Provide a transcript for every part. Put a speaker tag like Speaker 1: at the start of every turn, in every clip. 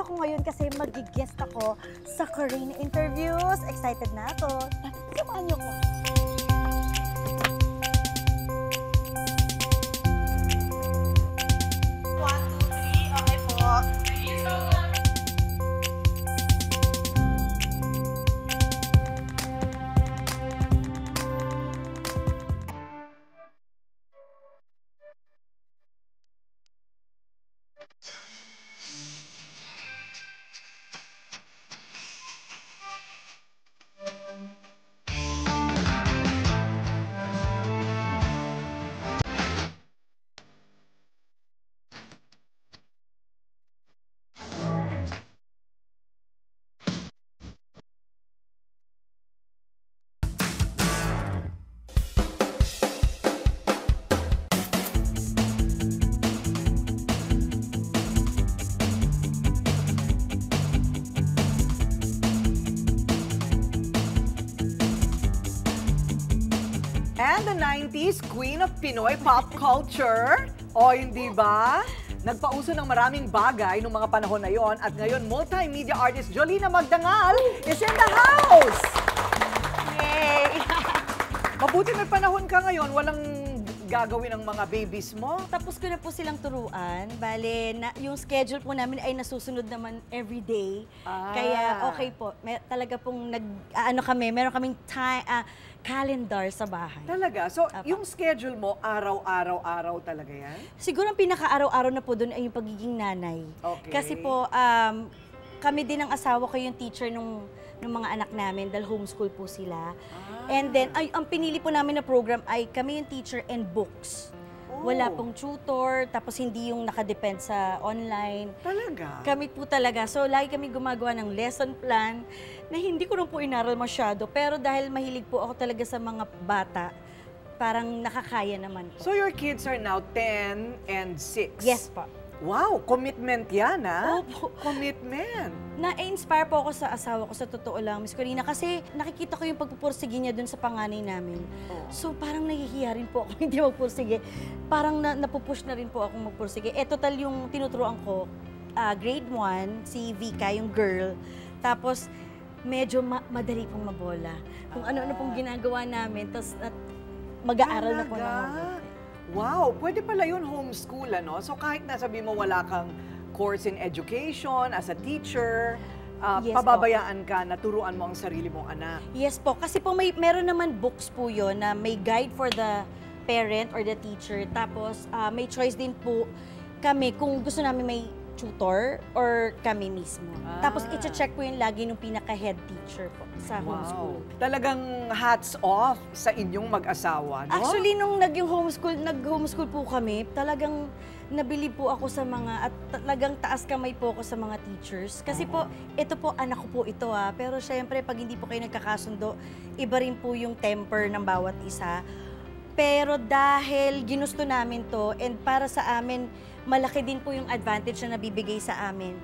Speaker 1: ako ngayon kasi mag-guest ako sa Korean interviews. Excited na ako. Samahan niyo ko.
Speaker 2: And the 90s queen of Pinoy pop culture. O hindi ba? Nagpauso ng maraming bagay noong mga panahon na yon at ngayon multimedia artist Jolina Magdangal is in the house!
Speaker 1: Yay!
Speaker 2: Mabuti may panahon ka ngayon, walang gagawin ng mga babies mo.
Speaker 1: Tapos ko na po silang turuan. Bale, yung schedule po namin ay nasusunod naman every day. Kaya okay po. Talaga pong meron kaming time, calendar sa bahay.
Speaker 2: Talaga? So, yung schedule mo, araw-araw talaga yan?
Speaker 1: Siguro ang pinaka-araw-araw na po doon ay yung pagiging nanay.
Speaker 2: Okay.
Speaker 1: Kasi po, kami din ang asawa ko yung teacher ng mga anak namin dahil homeschool po sila. And then, ang pinili po namin na program ay kami yung teacher and books. Wala pong tutor, tapos hindi yung nakadepend sa online.
Speaker 2: Talaga?
Speaker 1: Kami po talaga. So, lagi kami gumagawa ng lesson plan na hindi ko rin po inaral masyado. Pero dahil mahilig po ako talaga sa mga bata, parang nakakaya naman po.
Speaker 2: So, your kids are now 10 and 6?
Speaker 1: Yes po.
Speaker 2: Wow, commitment yan, ha?
Speaker 1: Opo.
Speaker 2: Commitment.
Speaker 1: Na-inspire po ako sa asawa ko, sa totoo lang, Miss Corina, kasi nakikita ko yung pagpupursige niya dun sa panganay namin. So parang nahihiya rin po ako hindi magpursige. Parang napupush na rin po ako magpursige. Total yung tinuturuan ko, grade 1, si Vika, yung girl. Tapos medyo madali pong mabola. Kung ano-ano pong ginagawa namin, tapos mag-aaral na po ng mabuti.
Speaker 2: Wow, pwede pala yun homeschool, ano? So kahit nasabi mo wala kang course in education, as a teacher,
Speaker 1: Yes
Speaker 2: pababayaan ka na turuan mo ang sarili mong anak.
Speaker 1: Yes po, kasi po meron naman books po yun na may guide for the parent or the teacher. Tapos may choice din po kami kung gusto namin may tutor or kami mismo. Tapos i-check po yun lagi nung pinaka-head teacher po sa homeschool.
Speaker 2: Talagang hats off sa inyong mag-asawa, no?
Speaker 1: Actually, nung nag-homeschool po kami, talagang nabilib po ako sa mga, at talagang taas kamay po ako sa mga teachers. Kasi po, ito po, anak ko po ito pero syempre, pag hindi po kayo nagkakasundo, iba rin po yung temper ng bawat isa. Pero dahil ginusto namin to, and para sa amin, malaki din po yung advantage na nabibigay sa amin.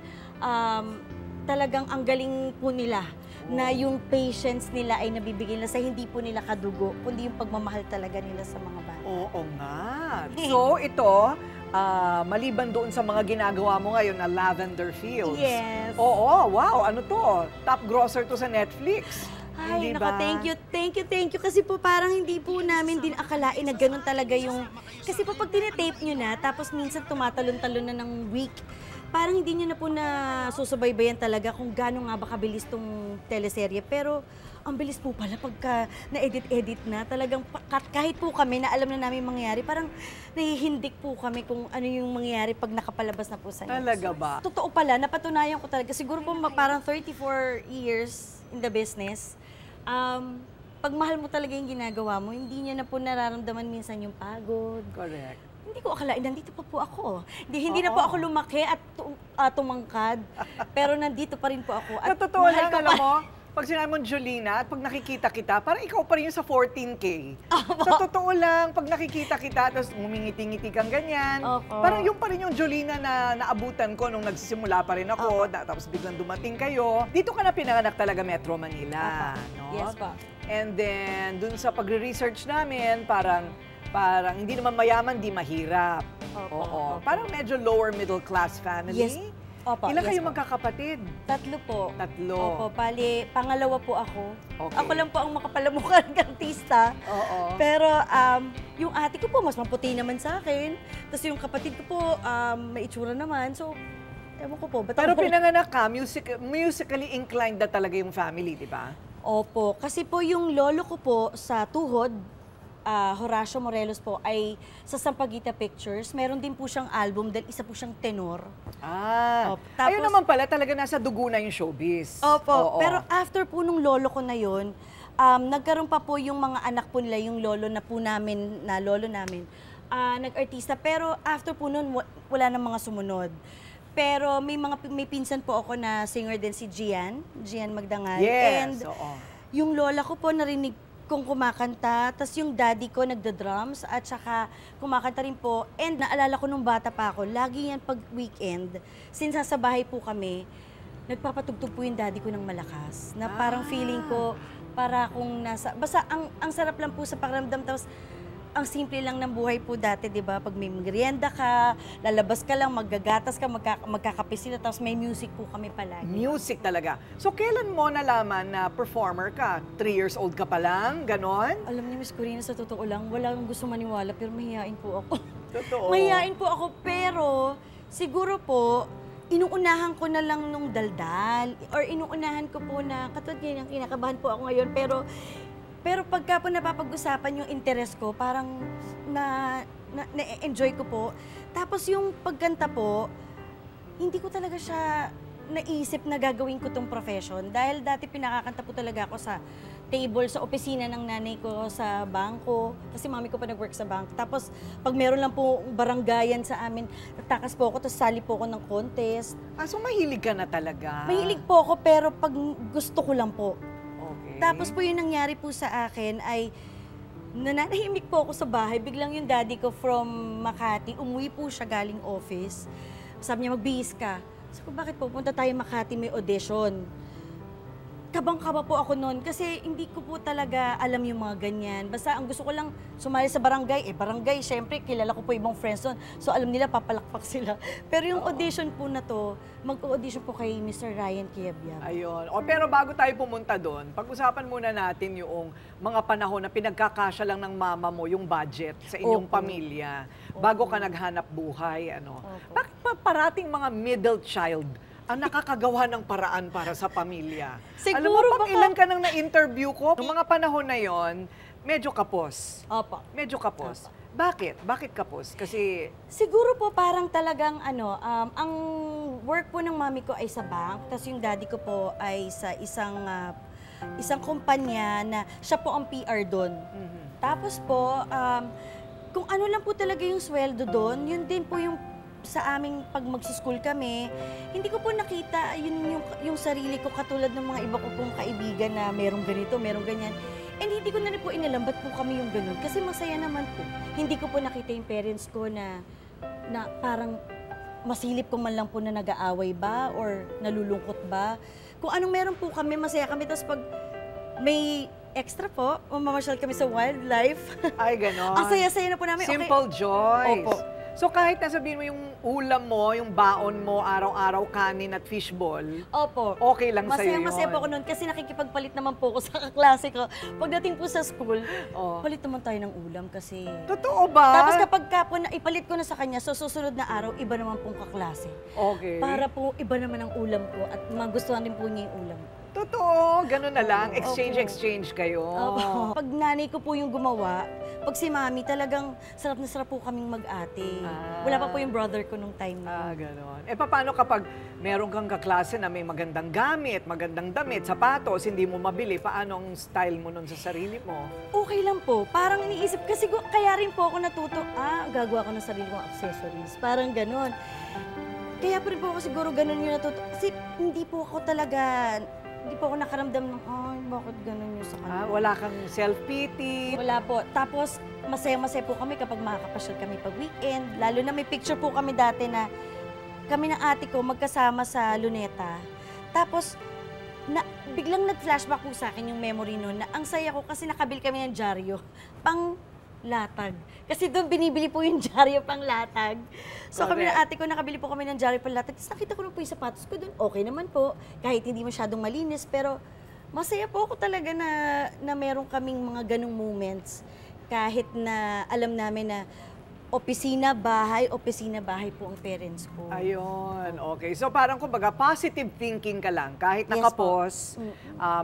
Speaker 1: Talagang ang galing po nila na yung patience nila ay nabibigay nila sa hindi po nila kadugo, kundi yung pagmamahal talaga nila sa mga bata.
Speaker 2: Oo nga. So ito, maliban doon sa mga ginagawa mo ngayon na Lavender Fields.
Speaker 1: Yes.
Speaker 2: Oo, wow, ano to? Top grosser to sa Netflix.
Speaker 1: Ay, nako, thank you. Kasi po parang hindi po namin din akalain na ganun talaga yung... Kasi po pag tinetape nyo na, tapos minsan tumatalon-talon na ng week, parang hindi nyo na po na susubaybayan talaga kung gano'n nga ba kabilis tong teleserye. Pero ang bilis po pala pagka na-edit na. Talagang kahit po kami na alam na namin mangyayari, parang nahihindik po kami kung ano yung mangyayari pag nakapalabas na po sa news.
Speaker 2: Talaga ba?
Speaker 1: Totoo pala, napatunayan ko talaga. Siguro po parang 34 years in the business. Pag mahal mo talaga yung ginagawa mo, hindi niya na po nararamdaman minsan yung pagod.
Speaker 2: Correct.
Speaker 1: Hindi ko akalain, nandito pa po ako. Hindi na po ako lumaki at tumangkad, pero nandito pa rin po ako. At
Speaker 2: totoo lang, alam mo, pag sinabi mo Jolina, at pag nakikita kita, parang ikaw pa rin yung sa 14K. Sa totoo lang, pag nakikita kita, tapos ngumingiti-ngiti kang ganyan, parang yung pa rin yung Jolina na naabutan ko nung nagsisimula pa rin ako, tapos biglang dumating kayo. Dito ka na pinanganak talaga, Metro Manila. No?
Speaker 1: Yes pa.
Speaker 2: And then, dun sa pagre-research namin, parang hindi naman mayaman, di mahirap. Oo. Parang medyo lower middle class family.
Speaker 1: Yes. Opo,
Speaker 2: Ilan
Speaker 1: yes
Speaker 2: kayo
Speaker 1: po.
Speaker 2: magkakapatid?
Speaker 1: 3 po.
Speaker 2: 3.
Speaker 1: Opo, bali, pangalawa po ako.
Speaker 2: Okay.
Speaker 1: Ako lang po ang makapalamukhan ng artista.
Speaker 2: Oo.
Speaker 1: Pero yung ate ko po, mas maputi naman sa akin. Tapos yung kapatid ko po, may itsura naman. So, ewan ko po.
Speaker 2: Pero pinanganak ka, musically inclined na talaga yung family, di ba?
Speaker 1: Opo, kasi po yung lolo ko po sa tuhod, Horacio Morelos po, ay sa Sampaguita Pictures. Meron din po siyang album dahil isa po siyang tenor.
Speaker 2: Ah,
Speaker 1: Opo, tapos-
Speaker 2: ayun naman pala, talaga nasa dugo na yung showbiz.
Speaker 1: Opo,
Speaker 2: Oo.
Speaker 1: pero after po nung lolo ko na yun, nagkaroon pa po yung mga anak po nila, yung lolo namin, nag-artista. Pero after po nun, wala nang mga sumunod. Pero may pinsan po ako na singer din, si Gian Magdangal.
Speaker 2: Yes,
Speaker 1: And
Speaker 2: oo.
Speaker 1: yung lola ko po narinig kong kumakanta, tas yung daddy ko nagda-drums at saka kumakanta rin po. And naalala ko nung bata pa ako, lagi yan pag weekend, since nasa bahay po kami, nagpapatugtog po yung daddy ko ng malakas. Na parang feeling ko, para akong nasa, basta ang sarap lang po sa pakiramdam, tapos ang simple lang ng buhay po dati, di ba? Pag may merienda ka, lalabas ka lang, maggagatas ka, magkakape sila, tapos may music po kami palagi.
Speaker 2: Music talaga. So, kailan mo nalaman na performer ka? 3 years old ka pa lang? Ganon?
Speaker 1: Alam niyo, Miss Corina, sa totoo lang, wala akong gusto maniwala, pero mahihain po ako.
Speaker 2: Totoo.
Speaker 1: Mahihain po ako, pero siguro po, inuunahan ko na lang nung daldal, or inuunahan ko po na, katulad ngayon, kinakabahan po ako ngayon, pero pagka po napapag-usapan yung interest ko, parang na-enjoy ko po. Tapos yung pagkanta po, hindi ko talaga siya naisip na gagawin ko tong profession. Dahil dati pinakakanta po talaga ako sa table, sa opisina ng nanay ko sa bangko. Kasi mami ko pa nag-work sa bangko. Tapos pag meron lang po baranggayan sa amin, natakas po ako, tapos sali po ako ng contest.
Speaker 2: Ah, so mahilig ka na talaga?
Speaker 1: Mahilig po ako, pero pag gusto ko lang po.
Speaker 2: Okay.
Speaker 1: Tapos po yung nangyari po sa akin ay nananahimik po ako sa bahay. Biglang yung daddy ko from Makati, umuwi po siya galing office. Sabi niya, magbihis ka. Sabi ko, bakit po? Punta tayo Makati, may audition. Kabang-kaba po ako noon kasi hindi ko po talaga alam yung mga ganyan. Basta ang gusto ko lang sumali sa barangay. Barangay, syempre, kilala ko po ibang friends doon. So alam nila, papalakpak sila. Pero yung audition po na to, mag-audition po kay Mr. Ryan Quiabiab.
Speaker 2: Ayun. O, pero bago tayo pumunta doon, pag-usapan muna natin yung mga panahon na pinagkakasya lang ng mama mo yung budget sa inyong
Speaker 1: Opo.
Speaker 2: pamilya. Bago ka naghanap buhay, ano.
Speaker 1: Opo.
Speaker 2: Bakit pa parating mga middle child ang nakakagawa ng paraan para sa pamilya?
Speaker 1: Siguro
Speaker 2: Alam mo, pag
Speaker 1: baka-
Speaker 2: ilan ka nang na-interview ko, noong mga panahon na yon, medyo kapos.
Speaker 1: Opo.
Speaker 2: Medyo kapos. Bakit? Bakit kapos? Kasi,
Speaker 1: Siguro po parang talagang ang work po ng mami ko ay sa bank, tapos yung daddy ko po ay sa isang kumpanya na siya po ang PR doon. Tapos po, kung ano lang po talaga yung sweldo doon, yun din po yung sa aming pag mag-school kami, hindi ko po nakita yung sarili ko katulad ng mga iba ko pong kaibigan na merong ganito, merong ganyan. And hindi ko na rin po inalam ba't po kami yung ganun. Kasi masaya naman po. Hindi ko po nakita yung parents ko na parang masilip ko man lang po na nag-aaway ba or nalulungkot ba. Kung anong meron po kami, masaya kami. Tapos pag may extra po, mamasyal kami sa wildlife.
Speaker 2: ay ganon.
Speaker 1: Ang saya-saya na po namin.
Speaker 2: Simple joys.
Speaker 1: Opo.
Speaker 2: So kahit nasabihin mo yung ulam mo, yung baon mo, araw-araw kanin at fishball,
Speaker 1: Opo.
Speaker 2: okay lang sa'yo yun.
Speaker 1: Masaya po ako noon kasi nakikipagpalit naman po ako sa kaklase ko. Pagdating po sa school,
Speaker 2: Oh.
Speaker 1: palit naman tayo ng ulam kasi...
Speaker 2: Totoo ba?
Speaker 1: Tapos kapag ka po na ipalit ko na sa kanya, so susunod na araw, iba naman pong kaklase.
Speaker 2: Okay.
Speaker 1: Para po iba naman ang ulam ko at magustuhan din po niya yung ulam.
Speaker 2: Totoo, ganun na lang.
Speaker 1: Opo.
Speaker 2: Exchange kayo.
Speaker 1: Opo. Pag nanay ko po yung gumawa, pag si mami, talagang sarap na sarap po kaming mag-ate.
Speaker 2: Ah.
Speaker 1: Wala pa po yung brother ko nung time na.
Speaker 2: Ganon. Paano kapag meron kang kaklase na may magandang gamit, magandang damit, sapatos, hindi mo mabili, paano ang style mo nun sa sarili mo?
Speaker 1: Okay lang po. Parang iniisip, kasi kaya rin po ako natuto, gagawa ko ng sarili kong accessories. Parang ganon. Kaya po rin po ako siguro ganon yung natuto. Kasi hindi po ako nakaramdam ng, bakit ganon yung sa kanya.
Speaker 2: Wala kang self-pity?
Speaker 1: Wala po. Tapos, masaya-masaya po kami kapag makakapasyal kami pag weekend. Lalo na may picture po kami dati na kami ng ate ko magkasama sa Luneta. Tapos, biglang nag-flashback po sa akin yung memory noon na ang saya ko kasi nakabil kami ng dyaryo. latag. Kasi doon binibili po yung dyaryo pang latag. So kami ng ate ko, nakabili po kami ng dyaryo pang latag. Tapos nakita ko na po yung sapatos ko doon. Okay naman po, kahit hindi masyadong malinis. Pero masaya po ako talaga na meron kaming mga ganong moments. Kahit na alam namin na opisina, bahay po ang parents ko.
Speaker 2: Ayun, okay. So parang kumbaga positive thinking ka lang. Kahit nakapos,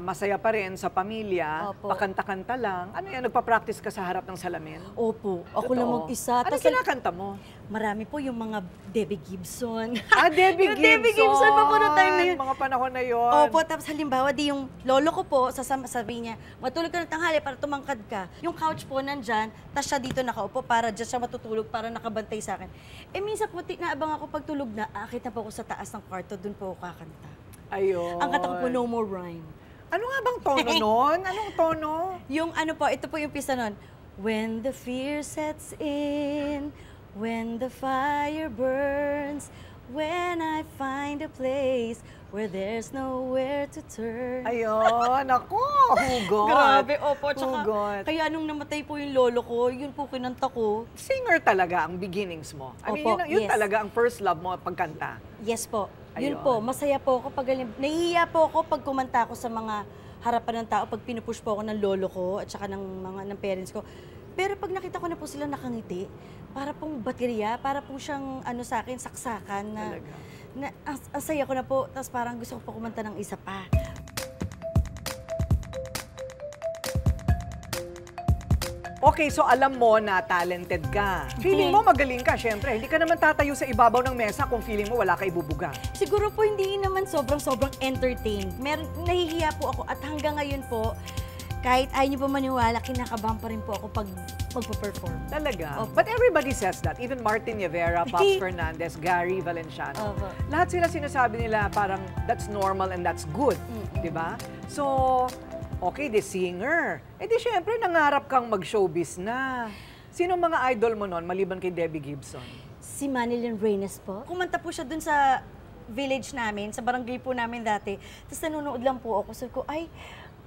Speaker 2: masaya pa rin sa pamilya, pakanta-kanta lang. Ano yan, nagpa-practice ka sa harap ng salamin?
Speaker 1: Opo, ako lang mag-isa.
Speaker 2: Ano kinakanta mo?
Speaker 1: Marami po yung mga Debbie Gibson.
Speaker 2: Debbie Gibson!
Speaker 1: Debbie Gibson pa po na time na yun.
Speaker 2: Mga panahon na yun.
Speaker 1: Opo, tapos halimbawa, di yung lolo ko po, sabi niya, matulog ka ng tanghali para tumangkad ka. Yung couch po nandyan, tapos siya dito nakaupo para dyan siya matutulog para nakabantay sa akin. Minsan po, naabang ako pagtulog na, akit na po ako sa taas ng kwarto, dun po ako kakanta.
Speaker 2: Ayun.
Speaker 1: Ang kanta ko po, No More Rhyme.
Speaker 2: Ano nga bang tono nun? Anong tono?
Speaker 1: Yung ano po, ito po yung pista nun. When the fear sets in, when the fire burns, when I find a place where there's nowhere to turn.
Speaker 2: Ayun, ako, hugot.
Speaker 1: Grabe, opo. Tsaka,
Speaker 2: hugot.
Speaker 1: kaya nung namatay po yung lolo ko, yun po kinanta ko.
Speaker 2: Singer talaga ang beginnings mo. I mean, yun talaga ang first love mo, pagkanta.
Speaker 1: Yes po.
Speaker 2: Ayun.
Speaker 1: Yun po, masaya po ako pag nahihiya po ako pag kumanta ako sa mga harapan ng tao, pag pinupush po ako ng lolo ko at saka ng parents ko. Pero pag nakita ko na po sila nakangiti, para pong baterya, para po siyang sa akin, saksakan na, ang saya ko na po, tapos parang gusto ko po kumanta ng isa pa.
Speaker 2: Okay, so alam mo na talented ka. Feeling mo magaling ka, syempre. Hindi ka naman tatayo sa ibabaw ng mesa kung feeling mo wala ka ibubuga.
Speaker 1: Siguro po hindi naman sobrang entertained. Nahihiya po ako at hanggang ngayon po, kahit ayaw niyo po maniwala, kinakabahan pa rin po ako pag magpa-perform.
Speaker 2: Talaga? But everybody says that. Even Martin Rivera, Pops Fernandez, Gary Valenciano. Lahat sila sinasabi nila parang that's normal and that's good. Diba? So, okay, the singer. Di syempre, nangarap kang mag-showbiz na. Sino mga idol mo nun, maliban kay Debbie Gibson?
Speaker 1: Si Manilyn Reynes po. Kumanta po siya dun sa village namin, sa barangay po namin dati. Tapos nanonood lang po ako. Sabi ko, ay,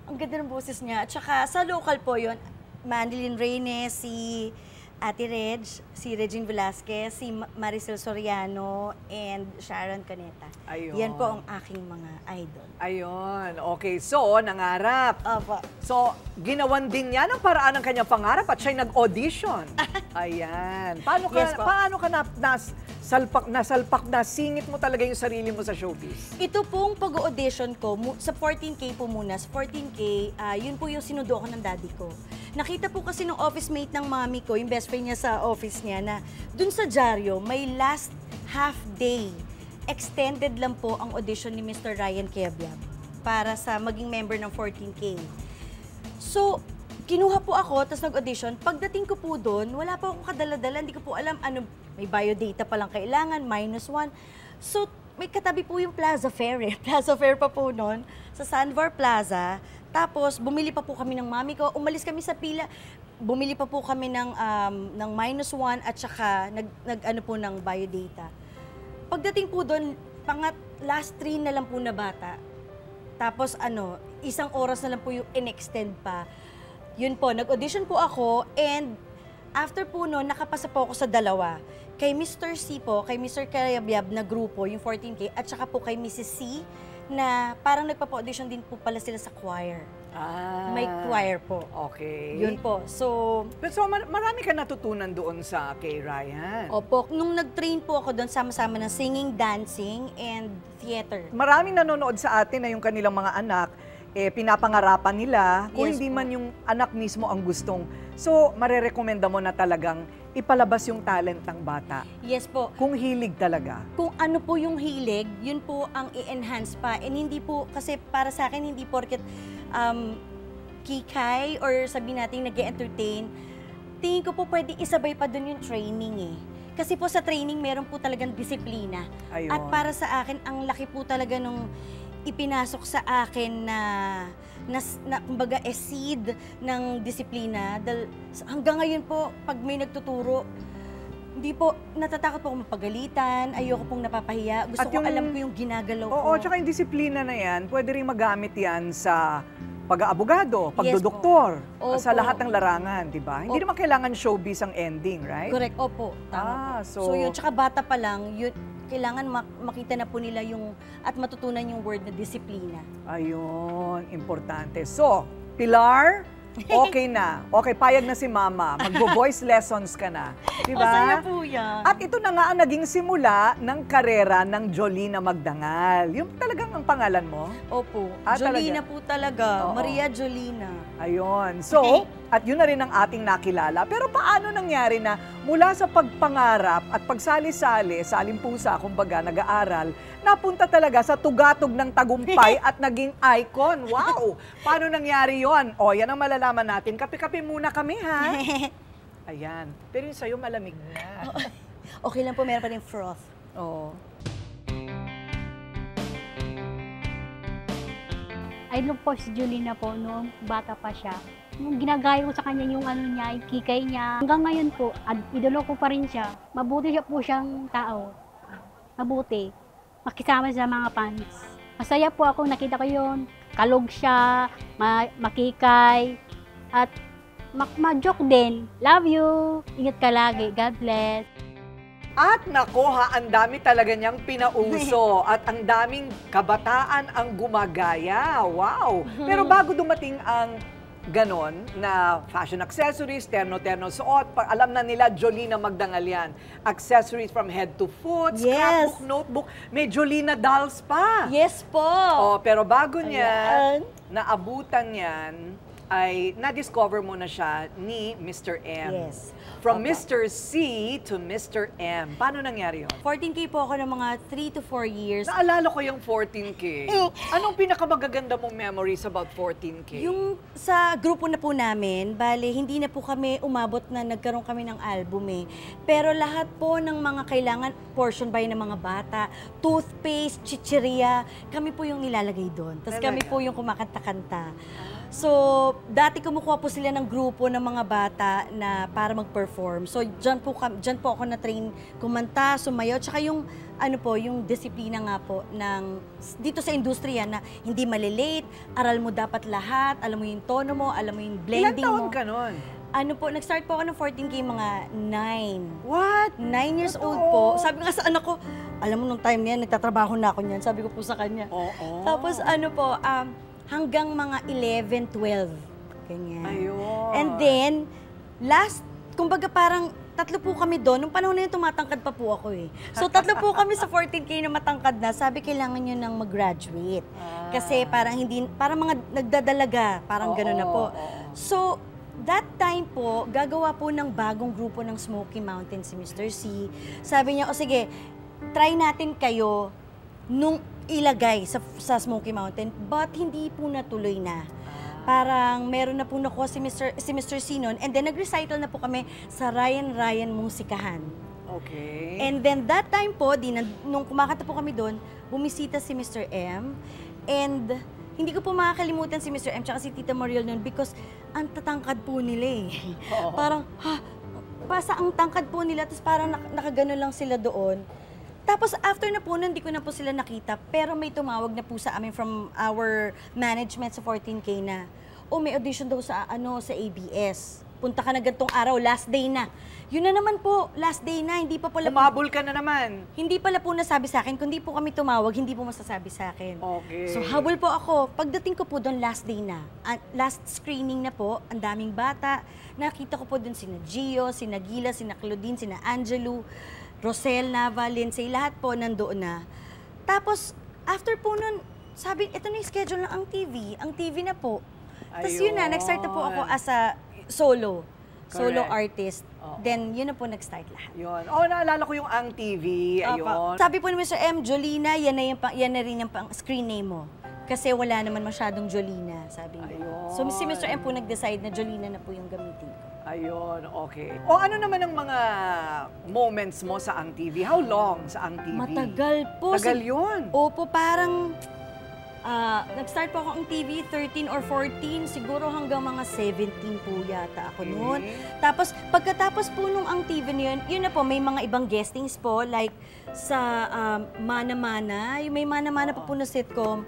Speaker 1: ang ganda ng boses niya. At saka sa local po yon, Manilyn Reynes, si Ate Reg, si Regine Velasquez, si Maricel Soriano, and Sharon Cuneta.
Speaker 2: Ayun.
Speaker 1: Yan po ang aking mga idol.
Speaker 2: Ayun. Okay, so nangarap.
Speaker 1: Opo.
Speaker 2: So, ginawan din niya ng paraan ng kanyang pangarap at siya'y nag-audition. Ayan. Paano ka nasalpak na singit mo talaga yung sarili mo sa showbiz?
Speaker 1: Ito pong pag-audition ko, sa 14K po muna. Sa 14K, yun po yung sinundo ko ng daddy ko. Nakita po kasi ng office mate ng mami ko, yung best friend niya sa office niya, na dun sa dyaryo, may last half day. Extended lang po ang audition ni Mr. Ryan Quebiab para sa maging member ng 14K. So, kinuha po ako, tapos nag-audition. Pagdating ko po doon, wala po akong kadala-dala, hindi ko po alam ano, may biodata pa lang kailangan, -1. So, may katabi po yung Plaza Fair eh. Plaza Fair pa po noon, sa Sandvar Plaza. Tapos, bumili pa po kami ng mami ko. Umalis kami sa pila. Bumili pa po kami ng -1 at saka nag-ano po ng biodata. Pagdating po doon, last 3 na lang po na bata. Tapos isang oras na lang po yung in-extend pa. Yun po, nag-audition po ako and after po noon, nakapasa po ako sa 2. Kay Mr. C po, kay Mr. Quebiab na grupo, yung 14K, at saka po kay Mrs. C, na parang nagpapa-audition din po pala sila sa choir. May choir po.
Speaker 2: Okay.
Speaker 1: Yun po. So
Speaker 2: marami ka natutunan doon sa kay Ryan.
Speaker 1: Opo. Nung nag-train po ako doon, sama-sama ng singing, dancing, and theater.
Speaker 2: Maraming nanonood sa atin na yung kanilang mga anak, pinapangarapan nila, kung hindi man yung anak mismo ang gustong. So, marerekomenda mo na talagang ipalabas yung talent ng bata.
Speaker 1: Yes po.
Speaker 2: Kung hilig talaga.
Speaker 1: Kung ano po yung hilig, yun po ang i-enhance pa. And hindi po, kasi para sa akin, hindi porket kikay or sabihin natin nag-entertain, tingin ko po pwede isabay pa dun yung training eh. Kasi po sa training, meron po talagang disiplina.
Speaker 2: Ayun.
Speaker 1: At para sa akin, ang laki po talaga nung ipinasok sa akin na kumbaga seed ng disiplina. Hanggang ngayon po, pag may nagtuturo, hindi po, natatakot po akong mapagalitan, ayoko pong napapahiya. Gusto ko alam ko yung ginagalaw ko.
Speaker 2: Oo, tsaka yung disiplina na yan, pwede rin magamit yan sa pag-aabogado, pagdodoktor, sa
Speaker 1: Opo.
Speaker 2: lahat ng larangan, di ba? Hindi naman kailangan showbiz ang ending, right?
Speaker 1: Correct, opo. Tama po.
Speaker 2: so
Speaker 1: yun, tsaka bata pa lang, yun, kailangan makita na po nila yung, at matutunan yung word na disiplina.
Speaker 2: ayun, importante. So, Pilar, okay na. Okay, payag na si Mama. Magbo-voice lessons ka na. Di ba?
Speaker 1: Masaya po yan.
Speaker 2: At ito na nga ang naging simula ng karera ng Jolina Magdangal. Yung talagang ang pangalan mo?
Speaker 1: Opo.
Speaker 2: Ah,
Speaker 1: Jolina
Speaker 2: talaga?
Speaker 1: po talaga.
Speaker 2: Oo.
Speaker 1: Maria Jolina.
Speaker 2: Ayun. So, at yun na rin ang ating nakilala. Pero paano nangyari na mula sa pagpangarap at pagsali-sali, salimpusa, kumbaga, nag-aaral, napunta talaga sa tugatog ng tagumpay at naging icon. Wow! Paano nangyari yon? O, yan ang malalaman natin. Kape-kape muna kami, ha? Ayan. Pero yung sa'yo malamig na.
Speaker 1: Okay lang po, meron pa rin froth.
Speaker 2: Oo.
Speaker 3: Idol po si Jolina po noong bata pa siya. Nung ginagaya ko sa kanya yung ano niya, yung kikay niya. Hanggang ngayon po, idolo ko pa rin siya. Mabuti siya po siyang tao. Mabuti. Makisama sa mga fans. Masaya po ako, nakita ko yun. Kalog siya, makikay, at ma-joke din. Love you. Ingat ka lagi. God bless.
Speaker 2: At nako ha, ang dami talaga niyang pinauso at ang daming kabataan ang gumagaya. Wow! Pero bago dumating ang ganon na fashion accessories, terno-terno suot, alam na nila Jolina Magdangal yan. Accessories from head to foot,
Speaker 1: Yes.
Speaker 2: scrapbook, notebook, may Jolina dolls pa.
Speaker 1: Yes po.
Speaker 2: Oh, pero bago niya
Speaker 1: Ayan.
Speaker 2: naabutan yan, ay na-discover mo na siya ni Mr. M.
Speaker 1: Yes.
Speaker 2: From
Speaker 1: Opo.
Speaker 2: Mr. C to Mr. M. Paano nangyari yun?
Speaker 1: 14K po ako ng mga 3 to 4 years.
Speaker 2: Naalala ko yung 14K. Anong pinakamagaganda mong memories about 14K?
Speaker 1: Yung sa grupo na po namin, bale, hindi na po kami umabot na nagkaroon kami ng album eh. Pero lahat po ng mga kailangan, portion by ng mga bata, toothpaste, chicheria, kami po yung nilalagay doon. Tapos kami
Speaker 2: Talaga?
Speaker 1: po yung kumakanta-kanta. So, dati kumukuha po sila ng grupo ng mga bata na para mag-perform. So, dyan po ako na-train kumanta, sumayaw, tsaka yung ano po, yung disiplina nga po ng dito sa industriya na hindi malilate, aral mo dapat lahat, alam mo yung tono mo, alam mo yung
Speaker 2: Ilan
Speaker 1: blending
Speaker 2: taon
Speaker 1: mo.
Speaker 2: ka nun?
Speaker 1: Ano po, nag-start po ako ng 14K mga 9.
Speaker 2: What?
Speaker 1: 9 years old
Speaker 2: Totoo?
Speaker 1: po. Sabi nga sa anak ko, alam mo nung time niyan, nagtatrabaho na ako niyan. Sabi ko po sa kanya.
Speaker 2: Oo.
Speaker 1: Tapos ano po, hanggang mga 11, 12. Ganyan.
Speaker 2: Ayun.
Speaker 1: And then, kumbaga parang tatlo po kami doon. Nung panahon na yun, tumatangkad pa po ako eh. So, tatlo po kami sa 14K na matangkad na. Sabi, kailangan nyo nang mag-graduate. Kasi parang mga nagdadalaga. Parang gano'n na po. So, that time po, gagawa po ng bagong grupo ng Smoky Mountain si Mr. C. Sabi niya, o sige, try natin kayo nung ilagay sa Smoky Mountain, but hindi po natuloy na. Parang meron na po nakuha si Mr. C noon, and then nag-recital na po kami sa Ryan Musikahan.
Speaker 2: Okay.
Speaker 1: And then that time po, nung kumakanta po kami doon, bumisita si Mr. M, and hindi ko po makakalimutan si Mr. M tsaka si Tita Mariel noon because ang tatangkad po nila eh. Parang, basta ang tangkad po nila, tapos parang nakagano lang sila doon. Tapos after na po nun, hindi ko na po sila nakita, pero may tumawag na po sa amin from our management sa 14K na, may audition daw sa ABS. Punta ka na gantong araw, last day na. Yun na naman po, last day na, hindi pa pala
Speaker 2: Umabol ka na naman.
Speaker 1: Hindi pala po nasabi sa akin, kundi po kami tumawag, hindi po masasabi sa akin.
Speaker 2: Okay.
Speaker 1: So habol po ako. Pagdating ko po doon, last day na. Last screening na po, ang daming bata. Nakita ko po doon sina Gio, sina Gila, sina Claudine, sina Angelo, Rosel, Nava, Lindsay, lahat po nandoon na. Tapos, after po nun, sabi, ito na yung schedule ng ang TV na po. Tapos yun na, nag-start na po ako as a solo
Speaker 2: Correct.
Speaker 1: artist. Then, yun na po nag-start lahat.
Speaker 2: Yun. Naalala ko yung Ang TV. Ayun.
Speaker 1: Sabi po ni Mr. M, Jolina, yan na rin yung screen name mo. Kasi wala naman masyadong Jolina, sabi niya.
Speaker 2: Ayun.
Speaker 1: So, si Mr. M po nag-decide na Jolina na po yung gamitin ko.
Speaker 2: Ayun, okay. Ano naman ang mga moments mo sa Ang TV? How long sa Ang TV?
Speaker 1: Matagal po.
Speaker 2: Tagal yun.
Speaker 1: Opo, parang nag-start po ako ang TV, 13 or 14, siguro hanggang mga 17 po yata ako noon. Tapos, pagkatapos po nung ang TV na yun na po, may mga ibang guestings po, like sa Mana Mana, yung may Mana Mana po na sitcom,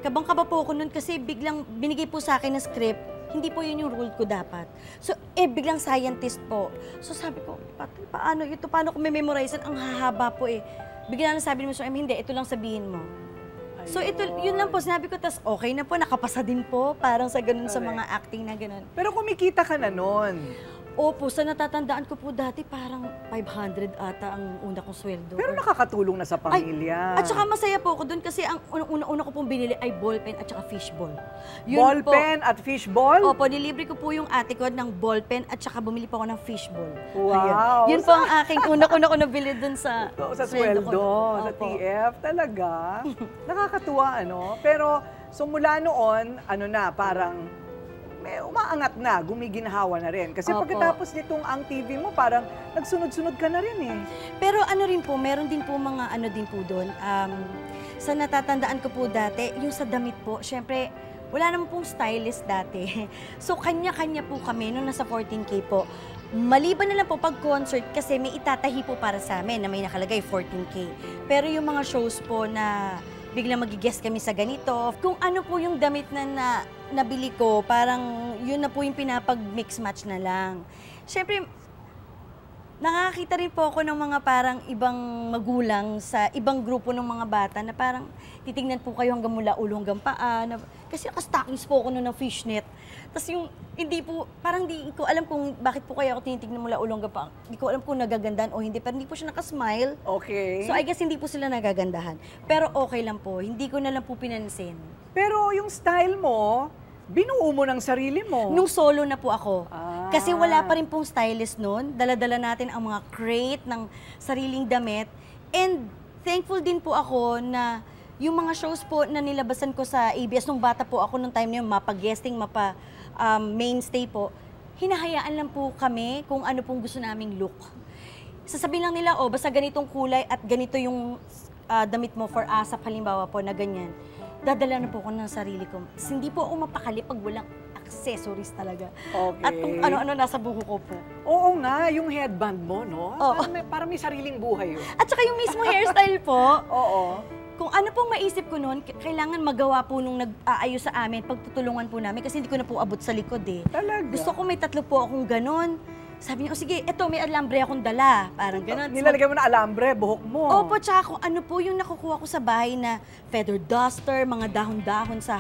Speaker 1: kabang-kaba po ako nun kasi biglang binigay po sa akin na script, hindi po yun yung role ko dapat. So, biglang scientist po. So, sabi ko, paano ito? Paano ko memorize? Ang hahaba po eh. Bigla na sabi ni Mr. M, hindi, ito lang sabihin mo. So, yun lang po, sinabi ko, tas okay na po, nakapasa din po, parang sa ganun sa mga acting na ganun.
Speaker 2: Pero kumikita ka na nun.
Speaker 1: Opo, sa natatandaan ko po dati, parang 500 ata ang una kong sweldo.
Speaker 2: Pero nakakatulong na sa pamilya.
Speaker 1: At saka masaya po ako doon kasi ang una ko pong binili ay ballpen at saka fishball.
Speaker 2: Ballpen at fishball?
Speaker 1: Opo, nilibre ko po yung ate ko ng ballpen at saka bumili po ako ng fishball.
Speaker 2: Wow!
Speaker 1: Ayun. Yun po ang aking una ko nabili doon sa
Speaker 2: sweldo, sa TF. Talaga? Nakakatuwa, ano? Pero, so mula noon, parang may umaangat na, gumiginhawa na rin. Kasi pagkatapos nitong ang TV mo, parang nagsunod-sunod ka na rin eh.
Speaker 1: Pero ano rin po, meron din po mga din po doon. Sa natatandaan ko po dati, yung sa damit po, syempre, wala naman pong stylist dati. So, kanya-kanya po kami nung nasa 14K po. Maliban na lang po pag concert kasi may itatahi po para sa amin na may nakalagay 14K. Pero yung mga shows po na biglang mag-guest kami sa ganito, kung ano po yung damit na nabili ko, parang yun na po yung pinapag-mix match na lang. Siyempre, nakakita rin po ako ng mga parang ibang magulang sa ibang grupo ng mga bata na parang titingnan po kayo hanggang mula ulo hanggang paa. Kasi naka-stockings po ako noon ng fishnet. Tapos yung hindi po, parang di ko alam kung bakit po kaya ako tinitignan mula ulo hanggang paa. Hindi ko alam kung nagagandahan o hindi, pero hindi po siya nakasmile.
Speaker 2: Okay.
Speaker 1: So I guess hindi po sila nagagandahan. Pero okay lang po, hindi ko na lang po pinansin.
Speaker 2: Pero yung style mo, binuo mo ng sarili mo.
Speaker 1: Nung solo na po ako. Kasi wala pa rin pong stylist noon. Dala-dala natin ang mga crate ng sariling damit. And thankful din po ako na yung mga shows po na nilabasan ko sa ABS nung bata po ako nung time na yun, mapa-guesting, mainstay po, hinahayaan lang po kami kung ano pong gusto naming look. Sasabihin lang nila, basta ganitong kulay at ganito yung damit mo for ASAP, halimbawa po na ganyan. Dadala na po ako ng sarili ko. Hindi po ako mapakali pag walang accessories talaga.
Speaker 2: Okay.
Speaker 1: At kung ano-ano nasa buho ko po.
Speaker 2: Oo nga, yung headband mo, no?
Speaker 1: Oo.
Speaker 2: Parang may sariling buhay yun.
Speaker 1: At saka yung mismo hairstyle po.
Speaker 2: Oo.
Speaker 1: Kung ano pong maisip ko noon, kailangan magawa po nung nag-aayos sa amin, pagtutulungan po namin kasi hindi ko na po abot sa likod eh.
Speaker 2: Talaga?
Speaker 1: Gusto ko may 3 po akong ganon. Sabi niya, sige, eto may alambre akong dala. Parang ganon.
Speaker 2: Nilalagay mo na alambre, buhok mo.
Speaker 1: Opo, tsaka kung ano po yung nakukuha ko sa bahay na feather duster, mga dahon-dahon sa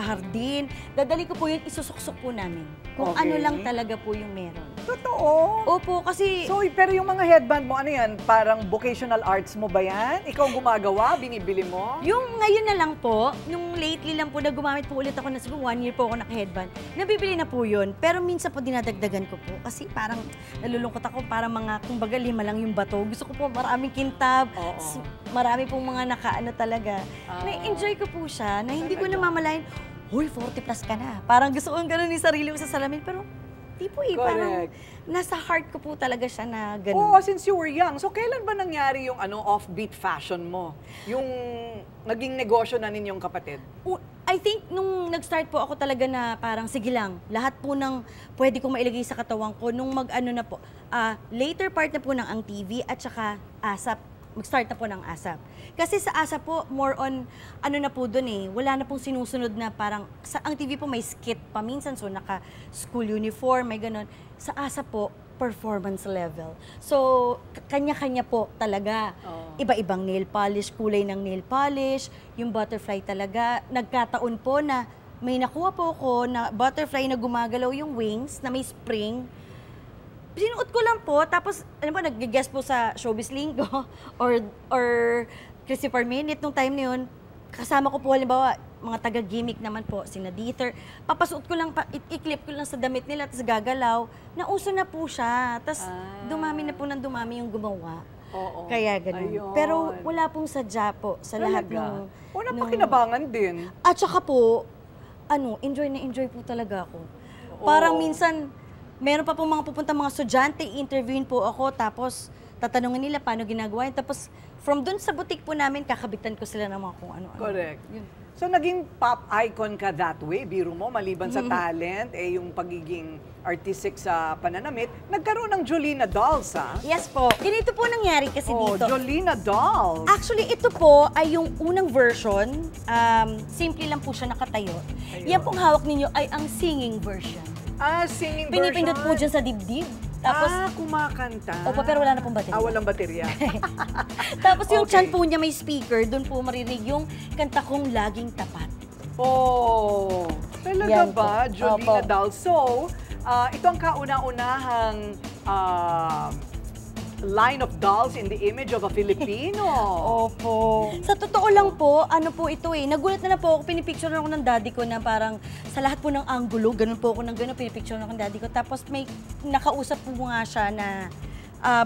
Speaker 1: hardin. Dadali ko po yun, isusuksok po namin. Kung ano lang talaga po yung meron.
Speaker 2: Totoo?
Speaker 1: Opo, kasi...
Speaker 2: So, pero yung mga headband mo, ano yan? Parang vocational arts mo ba yan? Ikaw gumagawa? Binibili mo?
Speaker 1: Yung ngayon na lang po, nung lately lang po na gumamit po ulit ako na siguro 1 year po ako naka-headband, nabibili na po yun. Pero minsan po dinadagdagan ko po kasi parang nalulungkot ako, parang mga, kumbaga 5 lang yung bato. Gusto ko po maraming kintab, marami pong mga nakaano talaga. Na-enjoy ko po siya, na hindi ko namamalayan, hoy, 40 plus ka na. Parang gusto kong gano'n yung sarili ko sa salamin, pero di po eh, parang nasa heart ko po talaga siya na gano'n.
Speaker 2: Oo, since you were young. So, kailan ba nangyari yung offbeat fashion mo? Yung naging negosyo na ninyong kapatid?
Speaker 1: I think nung nag-start po ako talaga na parang sige lang, lahat po ng pwede kong mailagay sa katawan ko, nung na po, later part na po ng ang TV at saka ASAP, mag-start na po ng ASAP. Kasi sa ASAP po, more on, na po dun eh, wala na pong sinusunod na parang, sa ang TV po may skit pa minsan, so naka-school uniform, may ganon. Sa ASAP po, performance level. So, kanya-kanya po talaga. Iba-ibang nail polish, kulay ng nail polish, yung butterfly talaga. Nagkataon po na may nakuha po ako na butterfly na gumagalaw yung wings, na may spring. Sinuot ko lang po, tapos, nag-guest po sa Showbiz Linggo or Christopher Minute nung time na yun. Kasama ko po, halimbawa, mga taga-gimmick naman po, sina Dieter. Papasuot ko lang, i-clip ko lang sa damit nila, tapos gagalaw. Nauso na po siya. Tapos dumami na po ng dumami yung gumawa. Kaya ganun. Ayun. Pero wala pong sadya po sa lahat ng...
Speaker 2: Unang pakinabangan din.
Speaker 1: At saka po, enjoy na enjoy po talaga ako. Parang minsan, meron pa po mga pupunta mga estudyante, interviewin po ako, tapos tatanungin nila paano ginagawa yun. Tapos, from dun sa boutique po namin, kakabitan ko sila ng mga kung ano-ano.
Speaker 2: Correct.
Speaker 1: Yun.
Speaker 2: So, naging pop icon ka that way, biro mo, maliban sa talent, yung pagiging artistic sa pananamit, nagkaroon ng Jolina Dolls, ha?
Speaker 1: Yes po. Ganito po nangyari kasi dito.
Speaker 2: Jolina Dolls.
Speaker 1: Actually, ito po ay yung unang version. Simple lang po siya nakatayo.
Speaker 2: Ayun.
Speaker 1: Yan pong hawak ninyo ay ang singing version.
Speaker 2: Singing
Speaker 1: Pinipindot po
Speaker 2: version.
Speaker 1: dyan sa dibdib. Tapos,
Speaker 2: kumakanta.
Speaker 1: opo, pero wala na pong baterya.
Speaker 2: Walang baterya.
Speaker 1: Tapos yung
Speaker 2: Okay.
Speaker 1: chan po niya may speaker, doon po marinig yung kanta kong Laging Tapat.
Speaker 2: Oh, talaga
Speaker 1: Yan
Speaker 2: ba,
Speaker 1: po.
Speaker 2: Jolina
Speaker 1: Opo.
Speaker 2: Dolls? So, ito ang kauna-unahang line of dolls in the image of a Filipino.
Speaker 1: Opo. Sa totoo lang po, ano po ito eh, nagulat na po ako, pinipicture ako ng daddy ko na parang sa lahat po ng angulo, ganun po ako ng ganun, pinipicture ako ng daddy ko. Tapos may nakausap po nga siya na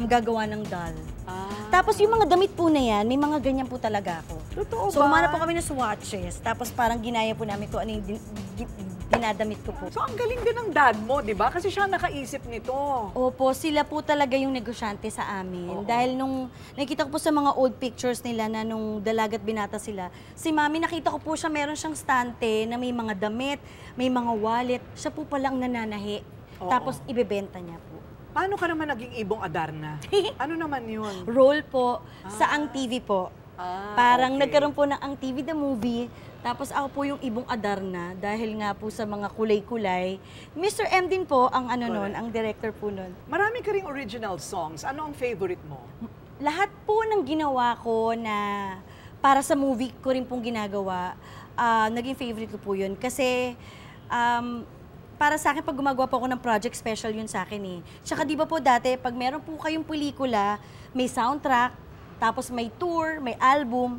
Speaker 1: gagawa ng doll. Tapos yung mga damit po na yan, may mga ganyan po talaga ako.
Speaker 2: Totoo
Speaker 1: So
Speaker 2: ba?
Speaker 1: umana po kami ng swatches, tapos parang ginaya po namin kung ano yung dinadamit ko po.
Speaker 2: So, ang galing din ng dad mo, di ba? Kasi siya nakaisip nito.
Speaker 1: Opo, sila po talaga yung negosyante sa amin.
Speaker 2: Oo.
Speaker 1: Dahil nung nakita ko po sa mga old pictures nila na nung dalagat binata sila, si Mami nakita ko po siya, meron siyang stante na may mga damit, may mga wallet. Siya po palang nananahi.
Speaker 2: Oo.
Speaker 1: Tapos ibebenta niya po.
Speaker 2: Paano ka naman naging ibong Adarna? Ano naman yun?
Speaker 1: Role po sa Ang TV po. Parang
Speaker 2: okay.
Speaker 1: nagkaroon po ng Ang TV the movie. Tapos ako po yung ibong Adarna dahil nga po sa mga kulay-kulay. Mr. M din po ang ano nun,
Speaker 2: Correct.
Speaker 1: ang director po nun.
Speaker 2: Marami ka ring original songs. Ano ang favorite mo?
Speaker 1: Lahat po ng ginawa ko na para sa movie ko rin pong ginagawa, naging favorite ko po yun. Kasi para sa akin, pag gumagawa po ako ng project, special yun sa akin eh. Tsaka di ba po dati, pag meron po kayong pelikula, may soundtrack, tapos may tour, may album.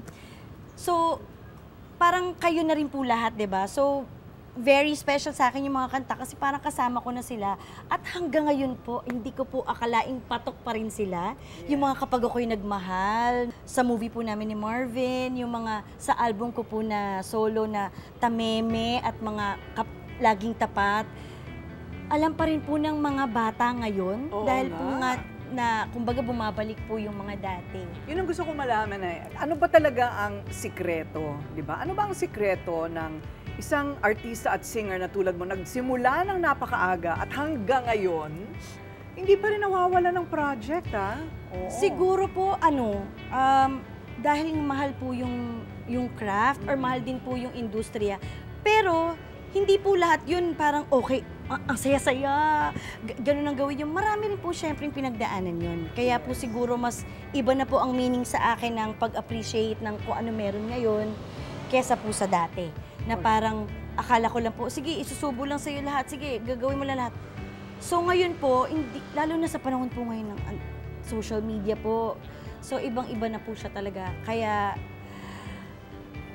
Speaker 1: So, parang kayo na rin po lahat, di ba? So, very special sa akin yung mga kanta kasi parang kasama ko na sila. At hanggang ngayon po, hindi ko po akalaing patok pa rin sila. Yung mga kapag ako'y nagmahal, sa movie po namin ni Marvin, yung mga sa album ko po na solo na Tameme at mga Laging Tapat. Alam pa rin po ng mga bata ngayon
Speaker 2: Oo
Speaker 1: dahil
Speaker 2: nga.
Speaker 1: po nga na kumbaga bumabalik po yung mga dati.
Speaker 2: Yun ang gusto ko malaman ano ba talaga ang sikreto, di ba? Ano ba ang sikreto ng isang artista at singer na tulad mo, nagsimula ng napakaaga at hanggang ngayon, hindi pa rin nawawala ng project, ha? Oo.
Speaker 1: Siguro po, dahil mahal po yung craft or mahal din po yung industriya. Pero, hindi po lahat yun parang okay, ang saya-saya, ganun ang gawin yun. Marami rin po syempre yung pinagdaanan yun. Kaya po siguro mas iba na po ang meaning sa akin ng pag-appreciate ng kung ano meron ngayon kesa po sa dati. Na parang akala ko lang po, sige, isusubo lang sa'yo lahat, sige, gagawin mo lang lahat. So ngayon po, hindi, lalo na sa panahon po ngayon ng social media po, so ibang-iba na po siya talaga. Kaya,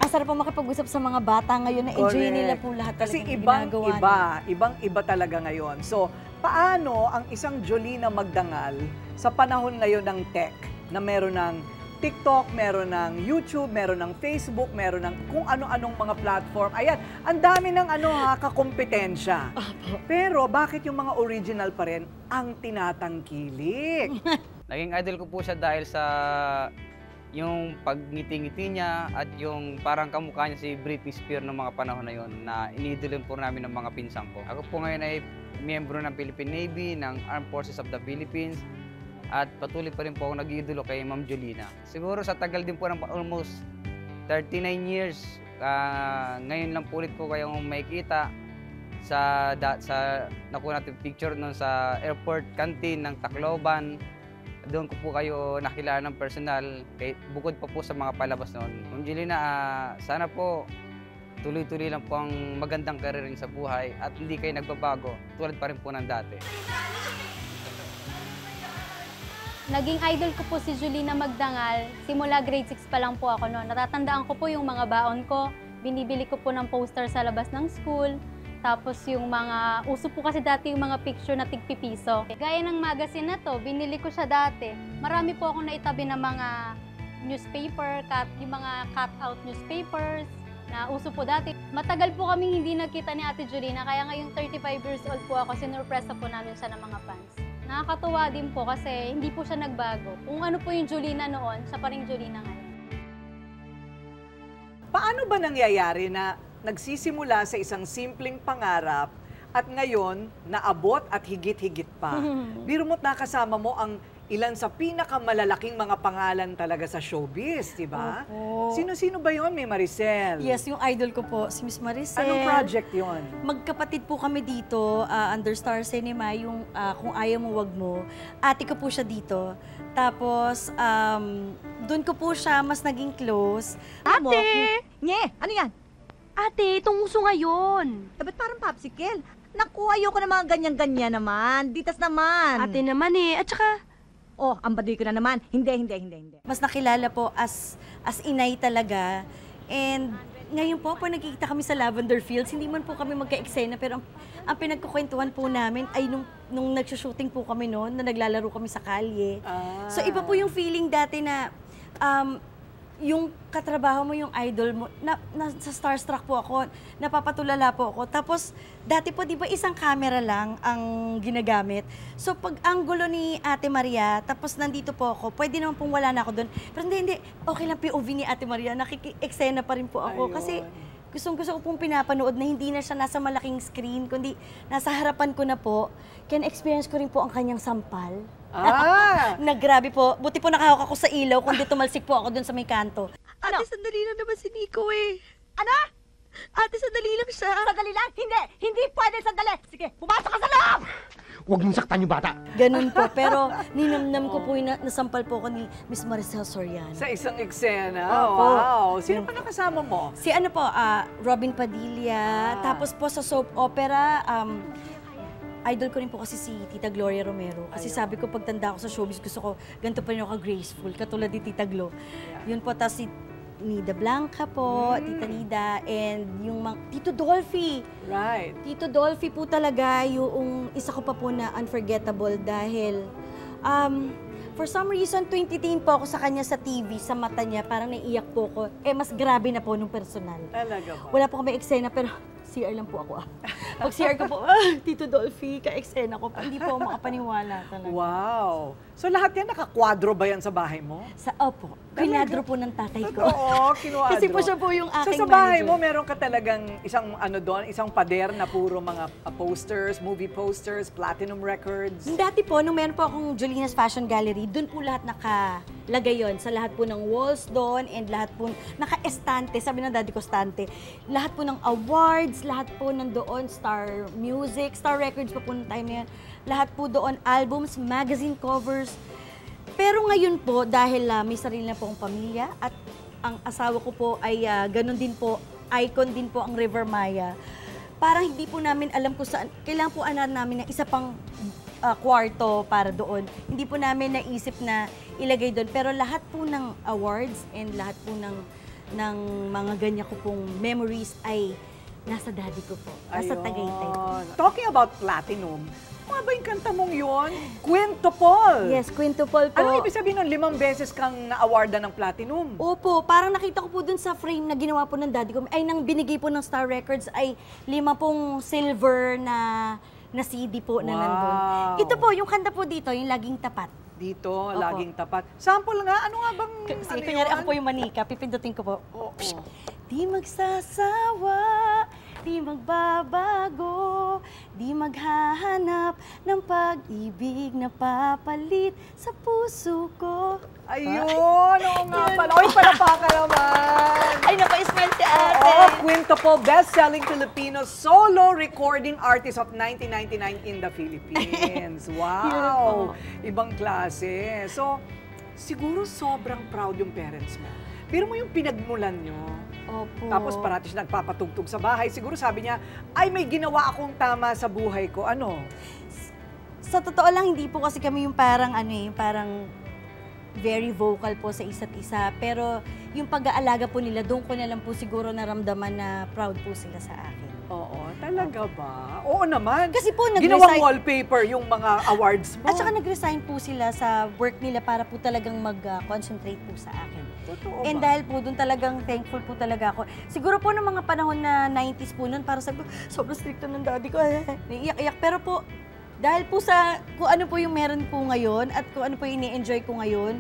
Speaker 1: ang sarap po makipag-usap sa mga bata ngayon na enjoy
Speaker 2: Correct.
Speaker 1: nila po lahat talaga
Speaker 2: Kasi
Speaker 1: ng ginagawa nila.
Speaker 2: ibang-iba talaga ngayon. So, paano ang isang Jolina Magdangal sa panahon ngayon ng tech na meron ng TikTok, meron ng YouTube, meron ng Facebook, meron ng kung ano-anong mga platform. Ayan, ang dami ng kakompetensya. Pero bakit yung mga original pa rin ang tinatangkilik?
Speaker 4: Naging idol ko po siya dahil sa yung pagngiti-ngiti niya at yung parang kamukha niya si Britney Spears noong mga panahon na yon na iniidolin po namin ng mga pinsang ko. Ako po ngayon ay miyembro ng Philippine Navy, ng Armed Forces of the Philippines, at patuloy pa rin po ako nag-iidolo kay Ma'am Jolina. Siguro sa tagal din po ng almost 39 years, ngayon lang po ulit ko kayong makikita sa nakuha natin picture noon sa airport canteen ng Tacloban. Doon ko po kayo nakilala ng personal, bukod pa po sa mga palabas noon. Ma'am Jolina, sana po tuloy-tuloy lang po ang magandang career sa buhay at hindi kayo nagbabago, tulad pa rin po ng dati.
Speaker 5: Naging idol ko po si Jolina Magdangal, simula grade 6 pa lang po ako noon. Natatandaan ko po yung mga baon ko, binibili ko po ng poster sa labas ng school, tapos yung mga, uso po kasi dati yung mga picture na tigpipiso. Gaya ng magazine na to, binili ko siya dati. Marami po akong naitabi ng mga newspaper, yung mga cut-out newspapers na uso po dati. Matagal po kaming hindi nakita ni Ate Jolina, kaya ngayong 35 years old po ako, sinurpresa po namin siya ng mga fans. Nakakatuwa din po kasi hindi po siya nagbago. Kung ano po yung Julina noon, siya pa rin Julina ngayon.
Speaker 2: Paano ba nangyayari na nagsisimula sa isang simpleng pangarap at ngayon naabot at higit-higit pa? Biro mo't nakasama mo ang ilan sa pinakamalalaking mga pangalan talaga sa showbiz, di ba?
Speaker 1: Opo.
Speaker 2: Sino-sino ba yon, May Maricel?
Speaker 1: Yes, yung idol ko po, si Miss Maricel.
Speaker 2: Anong project yon?
Speaker 1: Magkapatid po kami dito, under Star Cinema, yung Kung Ayaw Mo Wag Mo. Ate ko po siya dito. Tapos, doon ko po siya mas naging close.
Speaker 6: Ate! Nye, ano yan?
Speaker 7: Ate, itong uso ngayon.
Speaker 6: Eh, ba't parang popsicle? Naku, ayoko na mga ganyan-ganyan naman. Ditas naman.
Speaker 7: Ate naman eh. At saka,
Speaker 6: Oh, ang baduy ko na naman. Hindi.
Speaker 1: Mas nakilala po as inay talaga. And ngayon po, pag nagkikita kami sa Lavender Fields, hindi man po kami magka-eksena, pero ang pinagkukwentuhan po namin ay nung nagsushooting po kami noon, na naglalaro kami sa kalye. So iba po yung feeling dati na yung katrabaho mo, yung idol mo, sa starstruck po ako, napapatulala po ako. Tapos, dati po, di ba, isang camera lang ang ginagamit. So, pag ang gulo ni Ate Maria, tapos nandito po ako, pwede naman pong wala na ako doon. Pero hindi, okay lang POV ni Ate Maria, nakiki-eksena pa rin po ako.
Speaker 2: Ayun.
Speaker 1: Kasi, gustong-gusto ko pong pinapanood na hindi na siya nasa malaking screen, kundi nasa harapan ko na po. Kaya experience ko rin po ang kanyang sampal. Na grabe po. Buti po nakahawak ako sa ilaw, kundi tumalsik po ako dun sa may kanto.
Speaker 7: ate, sandali lang naman si Nico eh.
Speaker 6: Ano?
Speaker 7: Ate, sandali lang siya.
Speaker 6: Sandali lang? Hindi pwede sandali. Sige, pumasok ka sa loob!
Speaker 8: Huwag mong saktan yung bata.
Speaker 1: Ganun po. Pero ninamnam ko po yung nasampal po ako ni Miss Maricel Soriano.
Speaker 2: Sa isang eksena?
Speaker 1: Opo.
Speaker 2: Wow! Sino pa nakasama mo?
Speaker 1: Si ano po, Robin Padilla. Tapos po sa soap opera, idol ko rin po kasi si Tita Gloria Romero. Kasi sabi ko, pagtanda ko sa showbiz, gusto ko ganito pa rin ako ka-graceful, katulad ni Tita Glo. Yun po, tapos si Nida Blanca po, Tita Nida, and yung Tito Dolphy.
Speaker 2: Right.
Speaker 1: Tito Dolphy po talaga yung isa ko pa po na unforgettable dahil for some reason, 2010 po ako sa kanya sa TV, sa mata niya, parang naiiyak po ko. Mas grabe na po nung personal.
Speaker 2: Talaga ba?
Speaker 1: Wala po kami eksena, pero CR lang po ako. Pag CR ko po, Tito Dolphy, ka-eksena ko pa. Hindi po ako makapaniwala talaga.
Speaker 2: Wow! So lahat yan nakakwadro ba yan sa bahay mo?
Speaker 1: Opo, kinadro po ng tatay ko.
Speaker 2: Oo, kinuadro.
Speaker 1: Kasi po siya po yung aking
Speaker 2: So sa bahay
Speaker 1: manager.
Speaker 2: mo, meron ka talagang isang pader na puro mga posters, movie posters, platinum records.
Speaker 1: Dati po, nung meron po akong Jolina's Fashion Gallery, doon po lahat nakalagay yon sa lahat po ng walls doon and lahat po, naka-estante, sabi ng daddy ko, estante. Lahat po ng awards, lahat po nandoon, Star Music, Star Records pa po ng time na yan. Lahat po doon, albums, magazine covers. Pero ngayon po, dahil may sarili na po ang pamilya at ang asawa ko po ay ganun din po, icon din po ang River Maya. Parang hindi po namin alam kung saan, kailangan po namin ng isa pang kwarto para doon. Hindi po namin naisip na ilagay doon. Pero lahat po ng awards and lahat po ng mga ganyan ko pong memories ay nasa daddy ko po. Nasa
Speaker 2: Ayun.
Speaker 1: Tagaytay po.
Speaker 2: Talking about platinum, ano ba yung kanta mong yun? Quintupol!
Speaker 1: Yes, Quintupol po.
Speaker 2: Anong ibig sabihin nun? 5 beses kang na-awardan ng platinum?
Speaker 1: Opo, parang nakita ko po dun sa frame na ginawa po ng daddy ko, ay nang binigay po ng Star Records ay 5 pong silver na CD po na nandun. Ito po, yung kanta po dito, yung Laging Tapat.
Speaker 2: Dito,
Speaker 1: Opo.
Speaker 2: Laging Tapat. Sample nga, ano nga bang...
Speaker 1: Sige, kunyari ako po yung manika, pipindutin ko po.
Speaker 2: Oo.
Speaker 1: Di magsasawa, di magbabago, di maghahanap ng pag-ibig na papalit sa puso ko.
Speaker 2: Ayun, oo nga pala. Oy, palapa ka naman!
Speaker 1: Ay, napa-smile si ate.
Speaker 2: Oo, Quintupol, best-selling Filipino solo recording artist of 1999 in the Philippines. Wow! Ibang klase. So, siguro sobrang proud yung parents mo. Pero mo yung pinagmulan nyo.
Speaker 1: Opo.
Speaker 2: Tapos parati siya nagpapatugtog sa bahay. Siguro sabi niya, ay may ginawa akong tama sa buhay ko. Ano?
Speaker 1: Sa totoo lang, hindi po kasi kami yung parang parang very vocal po sa isa't isa. Pero yung pag-aalaga po nila, doon ko na lang po siguro naramdaman na proud po sila sa akin.
Speaker 2: Oo, talaga ba? Oo naman.
Speaker 1: Kasi po
Speaker 2: Ginawang wallpaper yung mga awards mo.
Speaker 1: At saka nag-resign po sila sa work nila para po talagang mag-concentrate po sa akin.
Speaker 2: Totoo
Speaker 1: And
Speaker 2: ba?
Speaker 1: dahil po doon talagang thankful po talaga ako. Siguro po noong mga panahon na 90s po noon, para sabi ko, sobrang stricto ng daddy ko. Naiiyak-iyak. Pero po, Dahil po sa kung ano po yung meron po ngayon at kung ano po yung ini-enjoy ko ngayon,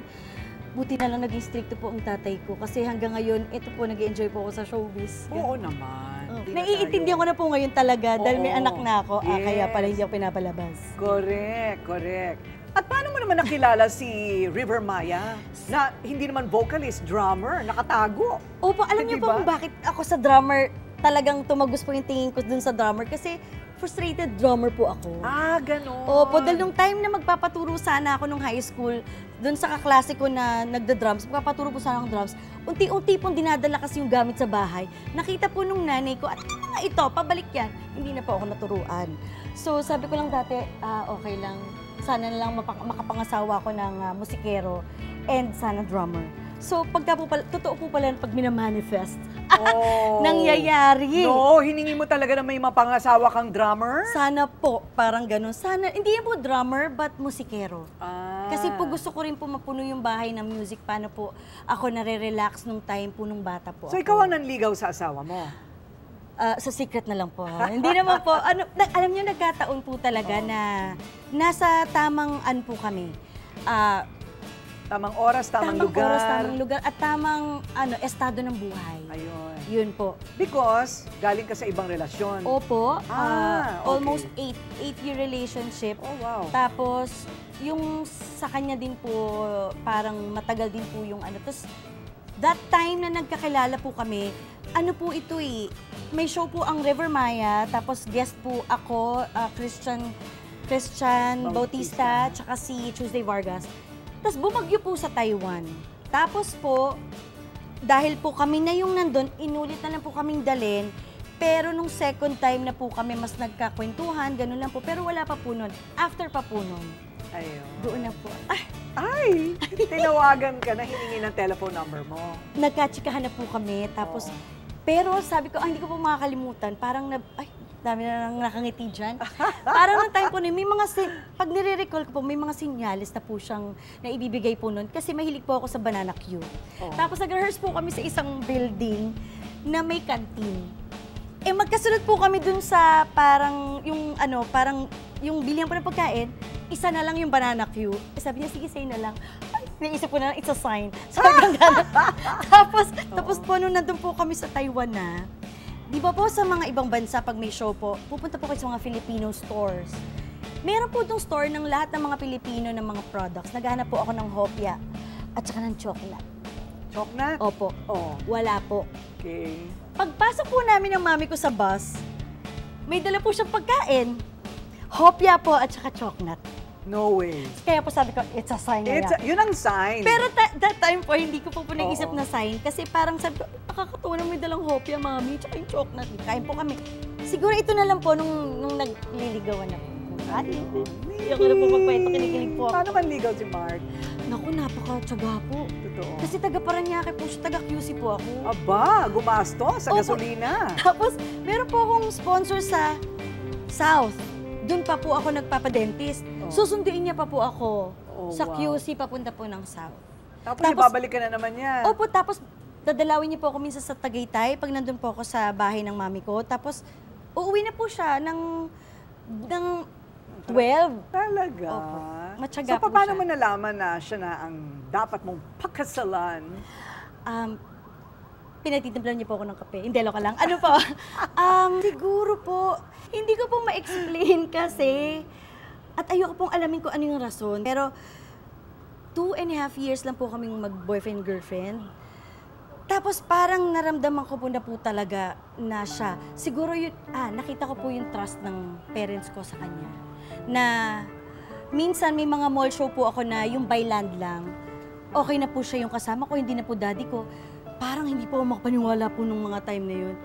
Speaker 1: buti na lang naging stricto po ang tatay ko. Kasi hanggang ngayon, ito po, nag-enjoy po ako sa showbiz.
Speaker 2: Oo naman. Di ba
Speaker 1: Naiintindihan ko na po ngayon talaga dahil may
Speaker 2: Oo.
Speaker 1: anak na ako,
Speaker 2: Yes.
Speaker 1: kaya pala hindi ako pinapalabas.
Speaker 2: Correct. At paano mo naman nakilala si River Maya na hindi naman vocalist, drummer, nakatago?
Speaker 1: Opo, alam niyo po
Speaker 2: Diba?
Speaker 1: kung bakit ako sa drummer, talagang tumagos po yung tingin ko dun sa drummer kasi frustrated drummer po ako.
Speaker 2: Ah, ganon.
Speaker 1: Opo, dahil nung time na magpapaturo sana ako nung high school, dun sa kaklase ko na nagda-drums, magpapaturo po sana akong drums, unti-unti pong dinadala kasi yung gamit sa bahay. Nakita po nung nanay ko, ano mga ito, pabalik yan. Hindi na po ako naturuan. So sabi ko lang dati, okay lang, sana na lang makapangasawa ko ng musikero and sana drummer. So pagka po pala, totoo po pala pag minamanifest,
Speaker 2: Oh.
Speaker 1: nangyayari.
Speaker 2: No, hiningi mo talaga na may mapangasawa kang drummer?
Speaker 1: Sana po, parang ganun. Sana, hindi yan po drummer, but musikero.
Speaker 2: Ah.
Speaker 1: Kasi po gusto ko rin po mapuno yung bahay ng music. Paano po ako nare-relax nung time po nung bata po
Speaker 2: So
Speaker 1: ako.
Speaker 2: ikaw ang nanligaw sa asawa mo?
Speaker 1: Sa secret na lang po. Hindi naman po. Alam niyo, nagkataon po talaga na nasa tamang po kami.
Speaker 2: Tamang oras, tamang lugar.
Speaker 1: Oras, tamang lugar, at tamang estado ng buhay.
Speaker 2: Ayun.
Speaker 1: Yun po.
Speaker 2: Because galing ka sa ibang relasyon.
Speaker 1: Opo,
Speaker 2: Okay.
Speaker 1: almost 8-year relationship.
Speaker 2: Oh, wow.
Speaker 1: Tapos, yung sa kanya din po, parang matagal din po yung Tapos, that time na nagkakilala po kami, po ito may show po ang River Maya, tapos guest po ako, Christian Bautista, tsaka si Tuesday Vargas. Tapos bumagyo po sa Taiwan. Tapos po, dahil po kami na yung nandun, inulit na lang po kaming dalhin. Pero nung second time na po kami mas nagkakwentuhan, ganun lang po. Pero wala pa po nun. After pa po nun.
Speaker 2: Ayun.
Speaker 1: Doon na po.
Speaker 2: Ay, tinawagan ka na, hiningi ng telephone number mo.
Speaker 1: Nagkatsikahan na po kami. Tapos, pero sabi ko, hindi ko po makakalimutan. Parang dami na nang nakangiti dyan. Parang nung time po nun, may mga, pag nire-recall ko po, may mga sinyalis na po siyang naibibigay po nun. Kasi mahilig po ako sa banana Q. Tapos nag-rehearse po kami sa isang building na may canteen. Magkasunod po kami dun sa parang yung bilihan po ng pagkain, isa na lang yung banana Q. Sabi niya, sige, say na lang. Ay, naisip ko na lang, it's a sign. So, tapos po, nung nandun po kami sa Taiwan na, di ba po sa mga ibang bansa, pag may show po, pupunta po kayo sa mga Filipino stores. Meron po itong store ng lahat ng mga Pilipino ng mga products. Naghahanap po ako ng hopya at saka ng chocolate.
Speaker 2: Chocolate?
Speaker 1: Opo.
Speaker 2: Oh.
Speaker 1: Wala po.
Speaker 2: Okay.
Speaker 1: Pagpasok po namin ng mami ko sa bus, may dala po siyang pagkain. Hopya po at saka chocolate.
Speaker 2: No way.
Speaker 1: Kaya po sabi ko, it's a sign na yan.
Speaker 2: Yun ang sign.
Speaker 1: Pero that time po, hindi ko po naisip na sign. Kasi parang sabi ko, nakakatuwa na may dalang hopya, mami, tsaka yung chocolate. Kain po kami. Siguro ito na lang po nung nagliligawan na po. Hindi ako na po magkwento, kinikilig po ako.
Speaker 2: Paano manligaw si Mark?
Speaker 1: Naku, napaka-tsaga po.
Speaker 2: Totoo.
Speaker 1: Kasi taga-Paranaque po siya, taga-QC po ako.
Speaker 2: Aba, gumasto sa
Speaker 1: Opo.
Speaker 2: gasolina.
Speaker 1: Tapos, meron po akong sponsor sa South. Doon pa po ako nagpapadentist. Susunduin niya pa po ako sa
Speaker 2: wow.
Speaker 1: QC papunta po ng South.
Speaker 2: Tapos ibabalik ka na naman yan.
Speaker 1: Opo, tapos dadalawin niya po ako minsan sa Tagaytay pag nandun po ako sa bahay ng mami ko. Tapos, uuwi na po siya ng 12.
Speaker 2: Talaga?
Speaker 1: Opo. Matyaga
Speaker 2: So,
Speaker 1: po
Speaker 2: paano
Speaker 1: siya.
Speaker 2: mo nalaman na siya na ang dapat mong pakasalan?
Speaker 1: Pinagtitimplan niya po ako ng kape. Hindi, loka lang. Ano po? Siguro po, hindi ko po ma-explain kasi. At ayoko pong alamin kung ano yung rason. Pero 2.5 years lang po kaming mag-boyfriend-girlfriend. Tapos parang naramdaman ko po na po talaga na siya. Siguro yun, nakita ko po yung trust ng parents ko sa kanya. Na minsan may mga mall show po ako na yung by land lang. Okay na po siya yung kasama ko, hindi na po daddy ko. Parang hindi po ako makapaniwala po nung mga time na yun.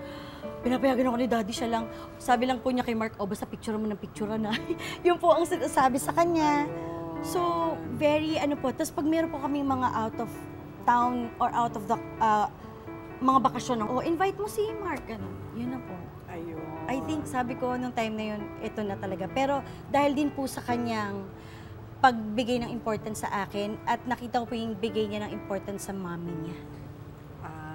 Speaker 1: Pinapayagan ako ni daddy, siya lang. Sabi lang po niya kay Mark, basta picture mo ng picture na. Yun po ang sinasabi sa kanya. So, very po. Tapos pag meron po kami mga out of town or out of the mga bakasyon, invite mo si Mark. Yun na po.
Speaker 2: Ayun.
Speaker 1: I think, sabi ko, nung time na yun, ito na talaga. Pero dahil din po sa kanyang pagbigay ng importance sa akin at nakita ko po yung bigay niya ng importance sa mommy niya.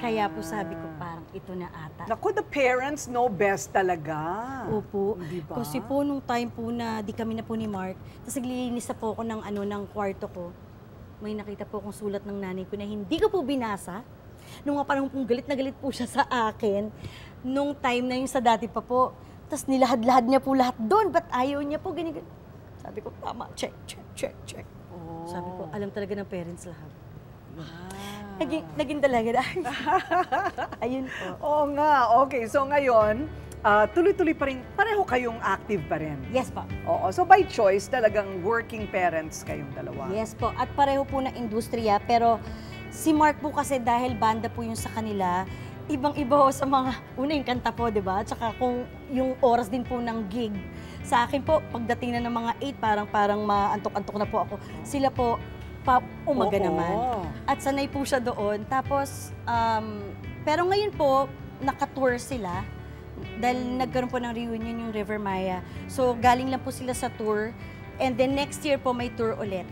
Speaker 1: Kaya po sabi ko, parang ito na ata.
Speaker 2: Naku, the parents know best talaga.
Speaker 1: Opo.
Speaker 2: Diba?
Speaker 1: Kasi po, nung time po na di kami na po ni Mark, tapos naglilinis na po ako ng kwarto ko, may nakita po akong sulat ng nanay ko na hindi ko po binasa. Nung nga parang pong galit na galit po siya sa akin, nung time na yung sa dati pa po, tapos nilahad-lahad niya po lahat doon, ba't ayaw niya po, ganyan. Sabi ko, tama, check. Sabi ko, alam talaga ng parents lahat. Naging talaga na. Ayun po.
Speaker 2: Oo nga, okay. So ngayon, tuloy-tuloy pa rin, pareho kayong active pa rin.
Speaker 1: Yes po.
Speaker 2: Oo, so by choice, talagang working parents kayong dalawa.
Speaker 1: Yes po. At pareho po na industriya, pero si Mark po kasi dahil banda po yung sa kanila, ibang-iba ho sa mga, una yung kanta po, di ba? Tsaka kung yung oras din po ng gig. Sa akin po, pagdating na ng mga 8, parang maantok-antok na po ako. Sila po, umaga naman. At sanay po siya doon. Tapos, pero ngayon po, naka-tour sila. Dahil nagkaroon po ng reunion yung River Maya. So, galing lang po sila sa tour. And then next year po, may tour ulit.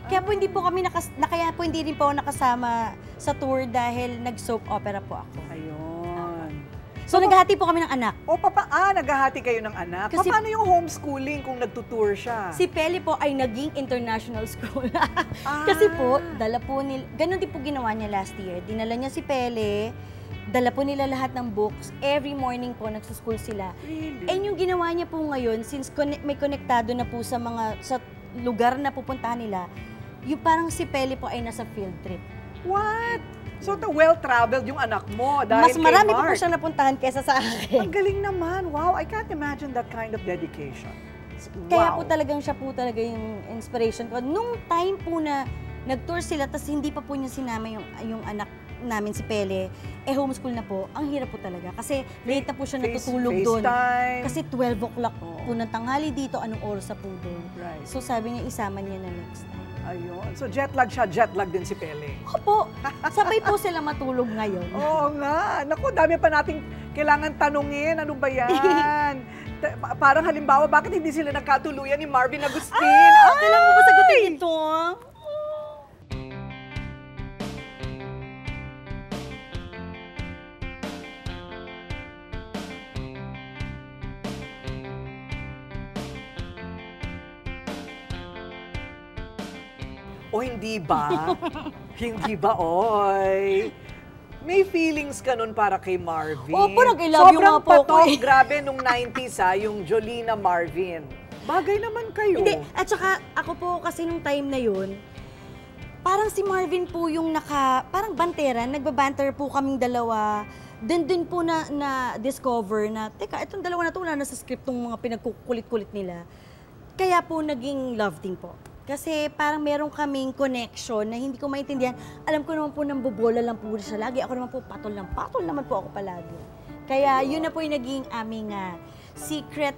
Speaker 1: Kaya po hindi po kami kaya po hindi rin po ako nakasama sa tour dahil nag-soap opera po ako.
Speaker 2: Ayun.
Speaker 1: So, naghahati po kami ng anak.
Speaker 2: Naghahati kayo ng anak.
Speaker 1: Kasi,
Speaker 2: paano yung homeschooling kung nagtutour siya?
Speaker 1: Si Peli po ay naging international school. Kasi po, dala po nila, ganun din po ginawa niya last year. Dinala niya si Peli, dala po nila lahat ng books. Every morning po, nagsuschool sila.
Speaker 2: Really?
Speaker 1: And yung ginawa niya po ngayon, since may konektado na po sa lugar na pupuntahan nila, yung parang si Peli po ay nasa field trip.
Speaker 2: What? So, well-traveled yung anak mo dahil
Speaker 1: Mas marami
Speaker 2: kay Mark.
Speaker 1: po siya napuntahan kesa sa akin.
Speaker 2: Ang galing naman. Wow, I can't imagine that kind of dedication.
Speaker 1: Kaya po talagang siya po talaga yung inspiration ko. Nung time po na nag-tour sila, tas hindi pa po niya sinama yung anak namin si Pele, homeschool na po, ang hirap po talaga. Kasi late na po siya natutulog doon. Kasi 12 o'clock po ng tanghali dito, anong oras na po doon.
Speaker 2: Right.
Speaker 1: So sabi niya, isama niya na next time.
Speaker 2: Ayun. So jet lag siya, jet lag din si Pele.
Speaker 1: Opo, sabay po sila matulog ngayon.
Speaker 2: Oo nga. Naku, dami pa nating kailangan tanungin. Ano ba yan? Parang halimbawa, bakit hindi sila nagkatuluyan ni Marvin Agustin?
Speaker 1: Kailangan mo ba sagutin ito?
Speaker 2: O hindi ba? Hindi ba, oy? May feelings ka nun para kay Marvin.
Speaker 1: Opo, nag-I love you nga po ako.
Speaker 2: Sobrang patok, grabe, nung 90s yung Jolina Marvin. Bagay naman kayo.
Speaker 1: Hindi, at saka ako po kasi nung time na yun, parang si Marvin po yung parang banteran, nagbabanter po kaming dalawa. Din po na-discover na, teka, itong dalawa na to, wala na sa script tong mga pinagkukulit-kulit nila. Kaya po naging love team po. Kasi parang meron kaming connection na hindi ko maintindihan. Alam ko naman po nang bobola lang po siya lagi. Ako naman po patol naman po ako palagi. Kaya yun na po yung naging aming secret,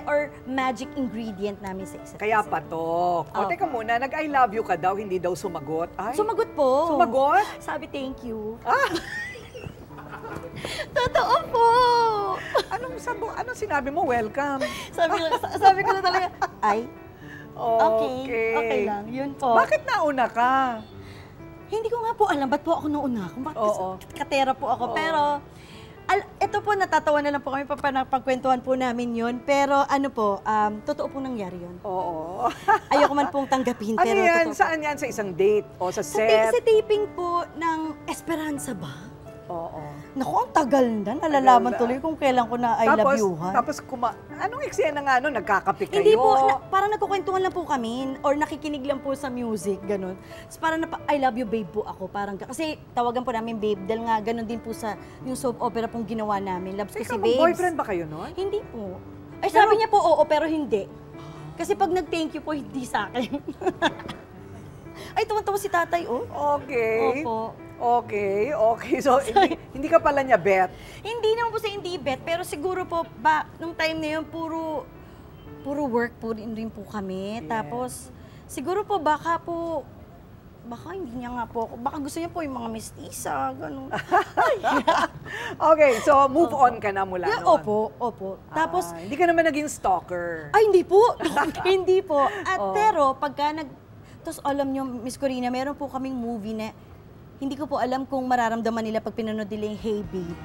Speaker 1: or magic ingredient namin sa isa't isa.
Speaker 2: Kaya patok. O, teka muna, nag-I love you ka daw, hindi daw sumagot. Ay,
Speaker 1: sumagot po.
Speaker 2: Sumagot?
Speaker 1: Sabi, thank you.
Speaker 7: Totoo po!
Speaker 2: Anong sinabi mo? Welcome.
Speaker 1: sabi ko na talaga, ay, okay lang, yun po.
Speaker 2: Bakit nauna ka?
Speaker 1: Hindi ko nga po alam, ba't po ako nauna? Kung bakit katera po ako. Pero, ito po, natatawa na lang po kami, pagkwentuhan po namin yun. Pero totoo po nangyari yun.
Speaker 2: Oo.
Speaker 1: Ayoko man pong tanggapin, pero
Speaker 2: yan?
Speaker 1: totoo.
Speaker 2: Saan yan? Sa isang date? O sa set?
Speaker 1: Sa taping po ng Esperanza ba?
Speaker 2: Oo.
Speaker 1: Naku, ang tagal na. Nalalaman tuloy kung kailan ko na I love you-han.
Speaker 2: Tapos, anong eksena nga nagkakape kayo?
Speaker 1: Hindi po, parang nagkukwentuhan lang po kami or nakikinig lang po sa music, ganun. Tapos parang I love you babe po ako. Kasi tawagan po namin babe dahil nga ganun din po sa yung soap opera pong ginawa namin. Loves ko si babes.
Speaker 2: Boyfriend ba kayo noon?
Speaker 1: Hindi po. Ay, sabi niya po oo, pero hindi. Kasi pag nag-thank you po, hindi sa akin. Ay, tuwan-tuwa si tatay, oh.
Speaker 2: Okay.
Speaker 1: Opo.
Speaker 2: Okay. So, hindi ka pala niya bet?
Speaker 1: Hindi naman po sa hindi bet, pero siguro po, nung time na yun, puro work po rin po kami. Yeah. Tapos, siguro po, baka hindi niya nga po, baka gusto niya po yung mga mestiza, gano'n.
Speaker 2: Okay, so move on ka na mula noon?
Speaker 1: Opo. Tapos,
Speaker 2: hindi ka naman naging stalker?
Speaker 1: Ay, hindi po. Hindi po. Pero, tapos alam niyo, Miss Corina, meron po kaming movie na hindi ko po alam kung mararamdaman nila pag pinanood nila yung Hey Babe.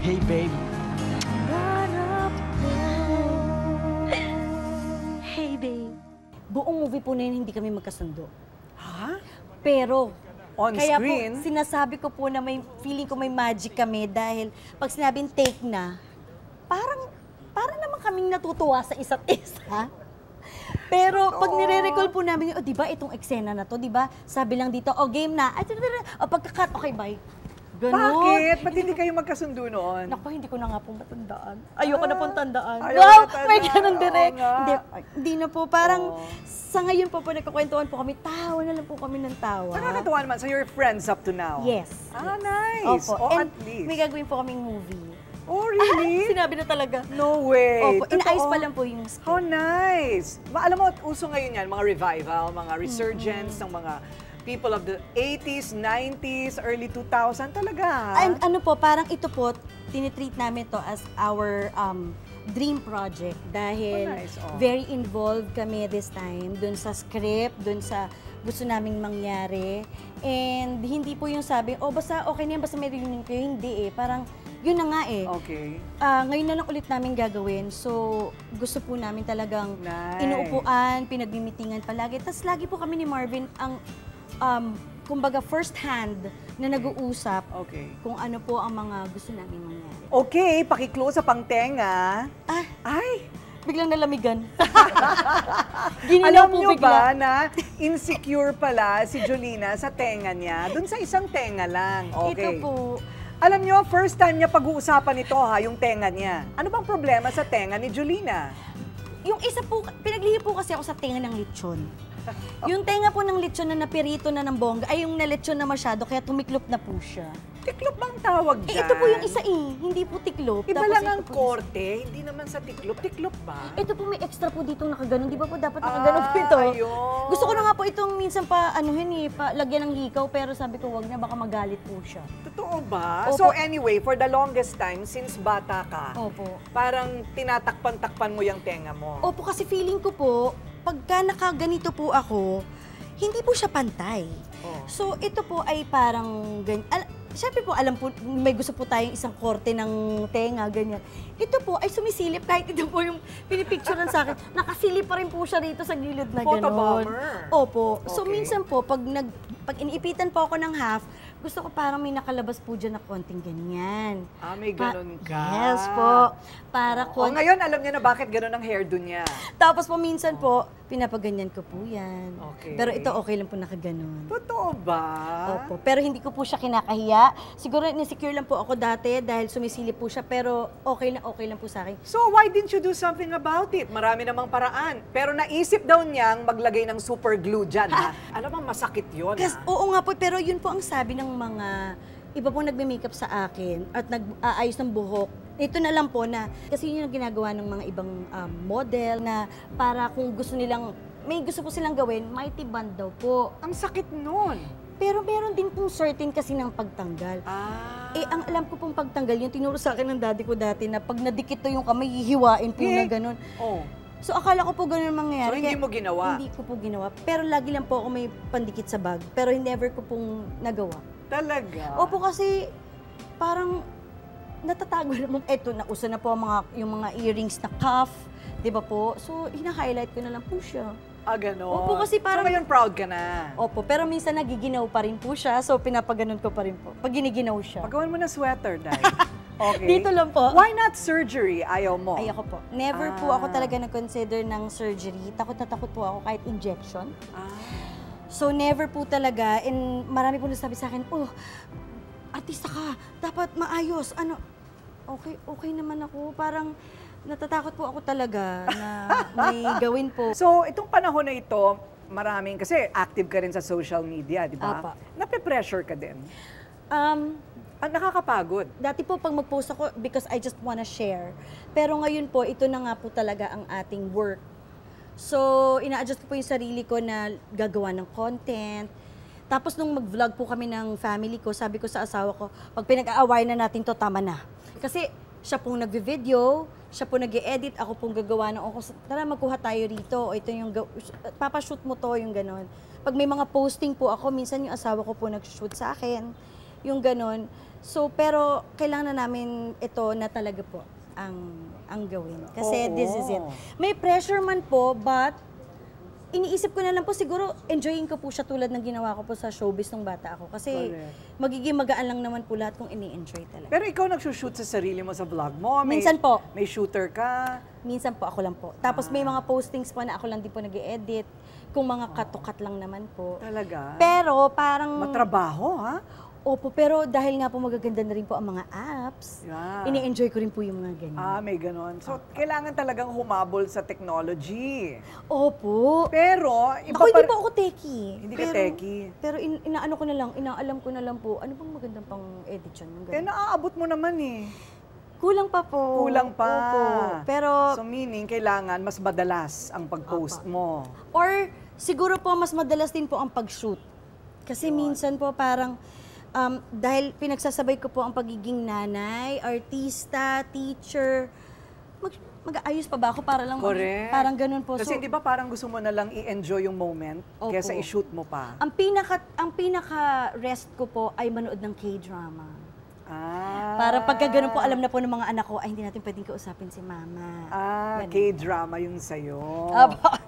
Speaker 8: Hey, babe.
Speaker 7: Hey, babe.
Speaker 1: Buong movie po na yun, hindi kami magkasundo.
Speaker 2: Ha?
Speaker 1: Pero,
Speaker 2: On
Speaker 1: kaya
Speaker 2: screen?
Speaker 1: po, sinasabi ko po na may feeling ko may magic kami dahil pag sinabing take na, parang naman kaming natutuwa sa isa't isa. Pero pag nire-recall po namin, oh, di ba itong eksena na to, di ba? Sabi lang dito, oh, game na. O pagka-cut, okay, bye. Ganun.
Speaker 2: Bakit? Ba't hindi kayo magkasundo noon?
Speaker 1: Naku, hindi ko na nga po matandaan. Ayoko na pong tandaan.
Speaker 2: Ayaw
Speaker 1: Wow,
Speaker 2: na
Speaker 1: may
Speaker 2: tandaan.
Speaker 1: ganun direct.
Speaker 2: Oo nga.
Speaker 1: Hindi na po. Parang sa ngayon po nagkakwentuhan po kami, tawa na lang po kami ng tawa.
Speaker 2: Nakakatuwa naman. So you're friends up to now?
Speaker 1: Yes.
Speaker 2: Ah, nice.
Speaker 1: Opo.
Speaker 2: Oh,
Speaker 1: And
Speaker 2: at least.
Speaker 1: may gagawin po kaming movie.
Speaker 2: Oh, really?
Speaker 1: Sinabi na talaga.
Speaker 2: No way.
Speaker 1: Opo, inaayos
Speaker 2: Totoo?
Speaker 1: pa lang po yung script.
Speaker 2: How nice. Alam mo, uso ngayon yan, mga revival, mga resurgence ng mga people of the 80s, 90s, early 2000, talaga.
Speaker 1: And ano po, parang ito po, tinitreat namin to as our dream project dahil
Speaker 2: Oh, nice. Oh.
Speaker 1: very involved kami this time dun sa script, dun sa gusto naming mangyari. And hindi po yung sabi, oh basta okay na yan, basta may reunion kayo. Hindi eh. Parang yun na nga eh.
Speaker 2: Okay.
Speaker 1: Ngayon na lang ulit namin gagawin. So, gusto po namin talagang
Speaker 2: Nice.
Speaker 1: inuupuan, pinagmimitingan palagi. Tapos lagi po kami ni Marvin ang, kumbaga, first hand na nag-uusap
Speaker 2: Okay.
Speaker 1: kung ano po ang mga gusto namin mangyari.
Speaker 2: Okay, paki-close sa pangtenga.
Speaker 1: Ah,
Speaker 2: Ay,
Speaker 1: biglang nalamigan. Ginilaw
Speaker 2: alam
Speaker 1: po
Speaker 2: nyo
Speaker 1: bigla.
Speaker 2: ba na insecure pala si Jolina sa tenga niya? Dun sa isang tenga lang. Okay.
Speaker 1: Ito po.
Speaker 2: Alam nyo, first time niya pag-uusapan ito ha, yung tenga niya. Ano bang problema sa tenga ni Jolina?
Speaker 1: Yung isa po, pinaglihi po kasi ako sa tenga ng lechon. Yung tenga po ng lechon na napirito na ng bongga, ay yung na lechon na masyado, kaya tumiklop na po siya.
Speaker 2: Tiklop bang tawag
Speaker 1: Eh,
Speaker 2: dyan?
Speaker 1: ito po yung isa hindi po tiklop.
Speaker 2: Iba
Speaker 1: Tapos
Speaker 2: lang
Speaker 1: ito
Speaker 2: ang
Speaker 1: po yung
Speaker 2: korte, hindi naman sa tiklop. Tiklop ba?
Speaker 1: Ito po may extra po dito nakaganon. Di ba po dapat nakaganon po ito?
Speaker 2: Ayun.
Speaker 1: Gusto ko na nga po itong minsan pa, lagyan ng hikaw, pero sabi ko wag na, baka magalit po siya.
Speaker 2: Totoo ba?
Speaker 1: Opo.
Speaker 2: So anyway, for the longest time, since bata ka,
Speaker 1: Opo.
Speaker 2: parang tinatakpan-takpan mo yung tenga mo.
Speaker 1: Opo, kasi feeling ko po, pagka nakaganito po ako, hindi po siya pantay.
Speaker 2: Oh.
Speaker 1: So, ito po ay parang ganyan. Siyempre po, alam po, may gusto po tayong isang korte ng tenga, ganyan. Ito po ay sumisilip, kahit ito po yung pinipicturean sa akin, nakasilip pa rin po siya rito sa gilid na gano'n.
Speaker 2: Photobomber.
Speaker 1: Opo. So,
Speaker 2: Okay.
Speaker 1: minsan po, pag iniipitan po ako ng half, gusto ko parang may nakalabas po dyan na konting ganyan.
Speaker 2: Ah, may ganun ka.
Speaker 1: Yes po. Para
Speaker 2: O ngayon, alam niya na bakit ganun ang hairdo niya.
Speaker 1: Tapos po minsan po, pinapaganyan ko po yan.
Speaker 2: Okay.
Speaker 1: Pero ito okay lang po nakaganon.
Speaker 2: Totoo ba?
Speaker 1: Opo. Pero hindi ko po siya kinakahiya. Siguro insecure lang po ako dati dahil sumisilip po siya, pero okay lang po sa akin.
Speaker 2: So why didn't you do something about it? Marami namang paraan. Pero naisip daw niyang maglagay ng super glue dyan, ha? Alam mo, masakit yun,
Speaker 1: Kasi,
Speaker 2: ha?
Speaker 1: oo nga po, pero yun po ang sabi ng mga iba pong nagme-makeup sa akin at nag-aayos ng buhok. Ito na lang po na, kasi yun yung ginagawa ng mga ibang model na para kung gusto nilang, may gusto po silang gawin, mighty band daw po.
Speaker 2: Ang sakit nun.
Speaker 1: Pero meron din pong certain kasi ng pagtanggal.
Speaker 2: Ah.
Speaker 1: Eh, ang alam ko pong pagtanggal, yung tinuro sa akin ng daddy ko dati na pag nadikit to yung kamay, hihiwain po na ganun.
Speaker 2: Oh.
Speaker 1: So, akala ko po ganun mangyayari.
Speaker 2: So, hindi
Speaker 1: Kaya
Speaker 2: mo ginawa?
Speaker 1: Hindi ko po ginawa. Pero lagi lang po ako may pandikit sa bag. Pero never ko pong nagawa.
Speaker 2: Talaga?
Speaker 1: Opo, kasi parang natatago naman. Eto, nauso na po yung mga earrings na cuff. Di ba po? So, hina-highlight ko na lang po siya.
Speaker 2: Ah, gano'n.
Speaker 1: Opo, kasi parang-
Speaker 2: So, ngayon proud ka na.
Speaker 1: Opo, pero minsan nagiginaw pa rin po siya. So, pinapaganon ko pa rin po. Pag giniginaw siya.
Speaker 2: Pagawan mo na sweater, Day. Okay.
Speaker 1: Dito lang po.
Speaker 2: Why not surgery? Ayaw mo?
Speaker 1: Ay, ako po. Never po ako talaga nag-consider ng surgery. Takot na takot po ako kahit injection.
Speaker 2: Ah.
Speaker 1: So, never po talaga. And marami po nasabi sa akin, oh, artista ka, dapat maayos. Ano, okay naman ako. Parang natatakot po ako talaga na may gawin po.
Speaker 2: So, itong panahon na ito, kasi active ka rin sa social media, di ba?
Speaker 1: Apa.
Speaker 2: Nape-pressure ka din. Nakakapagod.
Speaker 1: Dati po pag mag-post ako, because I just wanna share. Pero ngayon po, ito na nga po talaga ang ating work. So, ina-adjust ko po yung sarili ko na gagawa ng content. Tapos nung mag-vlog po kami ng family ko, sabi ko sa asawa ko, pag pinag-aaway na natin to, tama na. Kasi siya pong nagvi-video, siya po nag-e-edit, ako pong gagawa ng, tara magkuha tayo rito, o ito yung, papashoot mo to, yung ganon. pag may mga posting po ako, minsan yung asawa ko po nag-shoot sa akin, yung ganon. So, pero kailangan na namin ito na talaga po ang gawin. Kasi this is it. May pressure man po, but iniisip ko na lang po, siguro enjoying ko po siya tulad ng ginawa ko po sa showbiz nung bata ako. Kasi magiging magaan lang naman po lahat kung ini-enjoy talaga.
Speaker 2: Pero ikaw nagsushoot sa sarili mo sa vlog mo?
Speaker 1: Minsan po.
Speaker 2: May shooter ka?
Speaker 1: Minsan po, ako lang po. Tapos may mga postings po na ako lang din po nag-i-edit. Kung mga cut-to-cut lang naman po.
Speaker 2: Talaga?
Speaker 1: Pero parang...
Speaker 2: Matrabaho, ha?
Speaker 1: Opo, pero dahil nga po magaganda na rin po ang mga apps, ini-enjoy ko rin po yung mga ganyan.
Speaker 2: May ganon. So, kailangan talagang humabol sa technology.
Speaker 1: Opo.
Speaker 2: Pero,
Speaker 1: hindi po ako techie.
Speaker 2: Hindi ka techie.
Speaker 1: Pero inaalam ko na lang po, ano bang magandang pang edit yun?
Speaker 2: Kaya naaabot mo naman eh.
Speaker 1: Kulang pa po.
Speaker 2: Kulang pa.
Speaker 1: Opo. Pero,
Speaker 2: so meaning, kailangan mas madalas ang pag-post mo.
Speaker 1: Or siguro po mas madalas din po ang pag-shoot. Kasi minsan po parang, dahil pinagsasabay ko po ang pagiging nanay, artista, teacher, mag-aayos pa ba ako para lang, parang ganun po.
Speaker 2: Kasi di ba parang gusto mo na lang i-enjoy yung moment kaysa i-shoot mo pa?
Speaker 1: Ang pinaka-rest ko po ay manood ng K-drama. Para pagka ganun po, alam na po ng mga anak ko, ay hindi natin pwedeng kausapin si mama.
Speaker 2: K-drama yung sa'yo.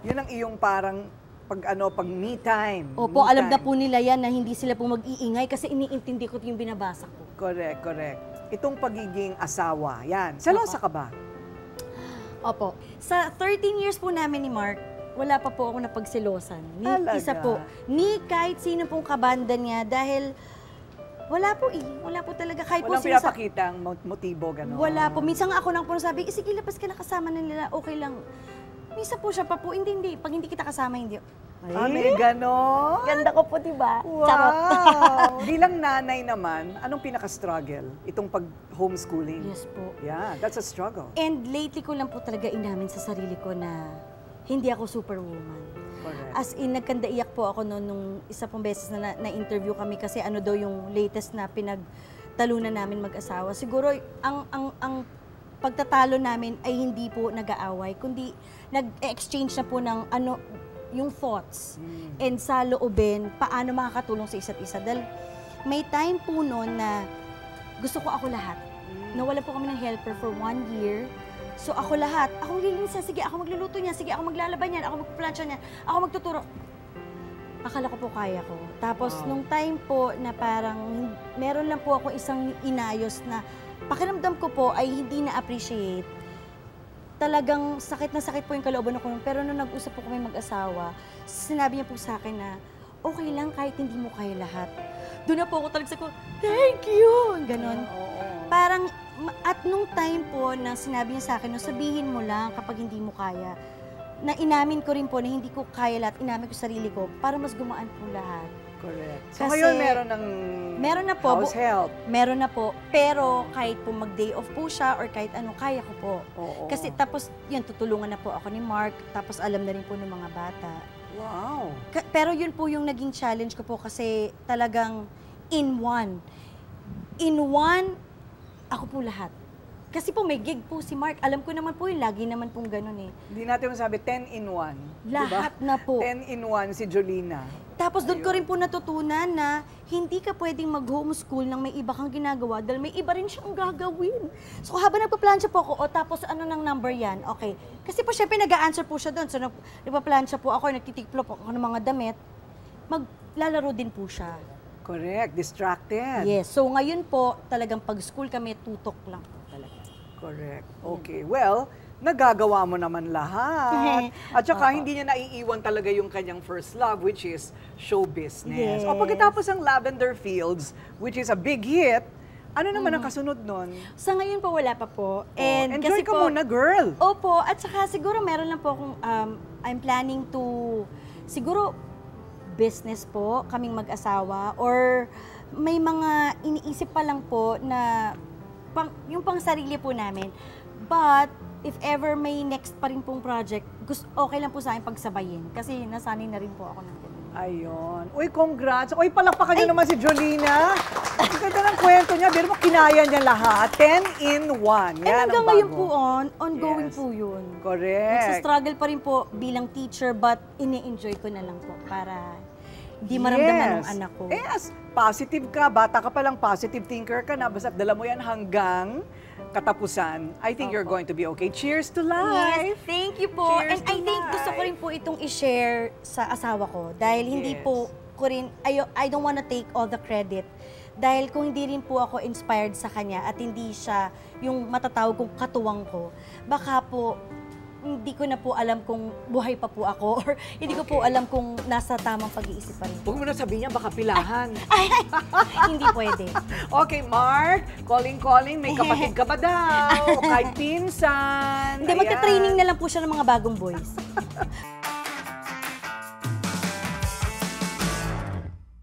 Speaker 2: Yun ang iyong parang pag me time.
Speaker 1: Opo, alam na po nila yan na hindi sila po mag-iingay kasi iniintindi ko yung binabasa ko.
Speaker 2: Correct. Itong pagiging asawa, yan. Selosa ka ba?
Speaker 1: Opo. Sa 13 years po namin ni Mark, wala pa po ako napagsilosan. Isa po. Ni kahit sino pong kabanda niya dahil wala po Wala po talaga. Kahit
Speaker 2: walang
Speaker 1: po
Speaker 2: pinapakita ang motibo, gano'n.
Speaker 1: Wala po. Minsan nga ako nang po sabi, sige, labas ka na kasama na nila, okay lang. Minsan po siya pa po, hindi. Pag hindi kita kasama, hindi.
Speaker 2: May gano'n?
Speaker 1: Ganda ko po, diba?
Speaker 2: Wow!
Speaker 1: Charot.
Speaker 2: Bilang nanay naman, anong pinaka-struggle? Itong pag-homeschooling?
Speaker 1: Yes po.
Speaker 2: Yeah, that's a struggle.
Speaker 1: And lately ko lang po talaga inamin sa sarili ko na hindi ako superwoman.
Speaker 2: Correct.
Speaker 1: As in, nagkandaiyak po ako noon nung isa pong beses na na-interview kami kasi ano daw yung latest na pinagtalunan namin mag-asawa. Siguro, ang pagtatalo namin ay hindi po nag-aaway, kundi nag-exchange na po ng yung thoughts and sa loobin, paano makakatulong sa isa't isa. Dahil may time po noon na gusto ko ako lahat. Nawala po kami ng helper for 1 year. So ako lahat, ako maglilinis, sige ako magluluto niya, sige ako maglalaban niyan, ako magplansya niyan, ako magtuturo. Akala ko po kaya ko. Tapos nung time po na parang meron lang po ako isang inayos na pakiramdam ko po ay hindi na-appreciate. Talagang sakit na sakit po yung kalooban ko. Pero nung nag-usap po kami mag-asawa, sinabi niya po sa akin na okay lang kahit hindi mo kaya lahat. Doon na po ako talaga ko, thank you! Ganon. Parang, at nung time po na sinabi niya sa akin, no, sabihin mo lang kapag hindi mo kaya, na inamin ko rin po na hindi ko kaya lahat, inamin ko sarili ko para mas gumaan po lahat.
Speaker 2: Correct. So
Speaker 1: kasi,
Speaker 2: ngayon meron ng house help?
Speaker 1: Meron na po. Pero kahit po mag-day off po siya or kahit ano, kaya ko po. Kasi tapos yun, tutulungan na po ako ni Mark. Tapos alam na rin po ng mga bata.
Speaker 2: Wow!
Speaker 1: Pero yun po yung naging challenge ko po kasi talagang in one, ako po lahat. Kasi po may gig po si Mark. Alam ko naman po yung lagi naman pong ganun eh.
Speaker 2: Hindi natin masabi 10 in 1.
Speaker 1: Lahat diba? Na po.
Speaker 2: 10 in 1 si Jolina.
Speaker 1: Tapos doon ko rin po natutunan na hindi ka pwedeng mag-homeschool nang may iba kang ginagawa dahil may iba rin siyang gagawin. So habang nagpa-plansya po ako, tapos ano ng number yan? Okay. Kasi po syempre nag-a-answer po siya doon. So nagpa-plansya po ako, nagtitikplop ako ng mga damit. Maglalaro din po siya.
Speaker 2: Correct. Distracted.
Speaker 1: Yes. So ngayon po, talagang pag-school kami, tutok lang po talaga.
Speaker 2: Correct. Okay. Well, nagagawa mo naman lahat. At saka hindi niya naiiwan talaga yung kanyang first love, which is show business.
Speaker 1: Yes.
Speaker 2: O pagkatapos ng Lavender Fields, which is a big hit, ano naman ang kasunod nun?
Speaker 1: Sa ngayon po, wala pa po. And
Speaker 2: enjoy
Speaker 1: kasi
Speaker 2: ka
Speaker 1: po,
Speaker 2: muna, girl.
Speaker 1: Opo. At saka siguro meron lang po akong, I'm planning to, siguro business po, kaming mag-asawa, or may mga iniisip pa lang po na yung pang sarili po namin. But, if ever may next pa rin pong project, okay lang po sa akin pagsabayin. Kasi nasanay na rin po ako ng ganun.
Speaker 2: Ayun. Uy, congrats. Uy, palakpakan niyo naman si Jolina. Ang ganda ng kwento niya. Pero mo, kinaya niya lahat. 10 in 1. Yan
Speaker 1: hanggang
Speaker 2: ang
Speaker 1: ngayon
Speaker 2: bago.
Speaker 1: po ongoing po yun.
Speaker 2: Correct.
Speaker 1: Nagsistruggle pa rin po bilang teacher, but ini-enjoy ko na lang po para di maramdaman ng anak ko.
Speaker 2: Eh, as positive ka, bata ka palang positive thinker ka na, basta dala mo yan hanggang katapusan, I think you're going to be okay. Cheers to life!
Speaker 1: Yes, thank you po.
Speaker 2: Cheers
Speaker 1: And
Speaker 2: to
Speaker 1: I think gusto ko
Speaker 2: life.
Speaker 1: rin po itong i-share sa asawa ko. Dahil hindi
Speaker 2: Yes.
Speaker 1: po ko rin, I don't wanna take all the credit. Dahil kung hindi rin po ako inspired sa kanya at hindi siya yung matatawag kong katuwang ko, baka po hindi ko na po alam kung buhay pa po ako or hindi ko po alam kung nasa tamang pag-iisip pa rin po.
Speaker 2: Huwag mo na sabihin niya, baka pilahan.
Speaker 1: Hindi pwede.
Speaker 2: Okay, Mark, calling, may kapatid ka ba daw? O kahit pinsan?
Speaker 1: Hindi,
Speaker 2: Ayan.
Speaker 1: magta-training na lang po siya ng mga bagong boys.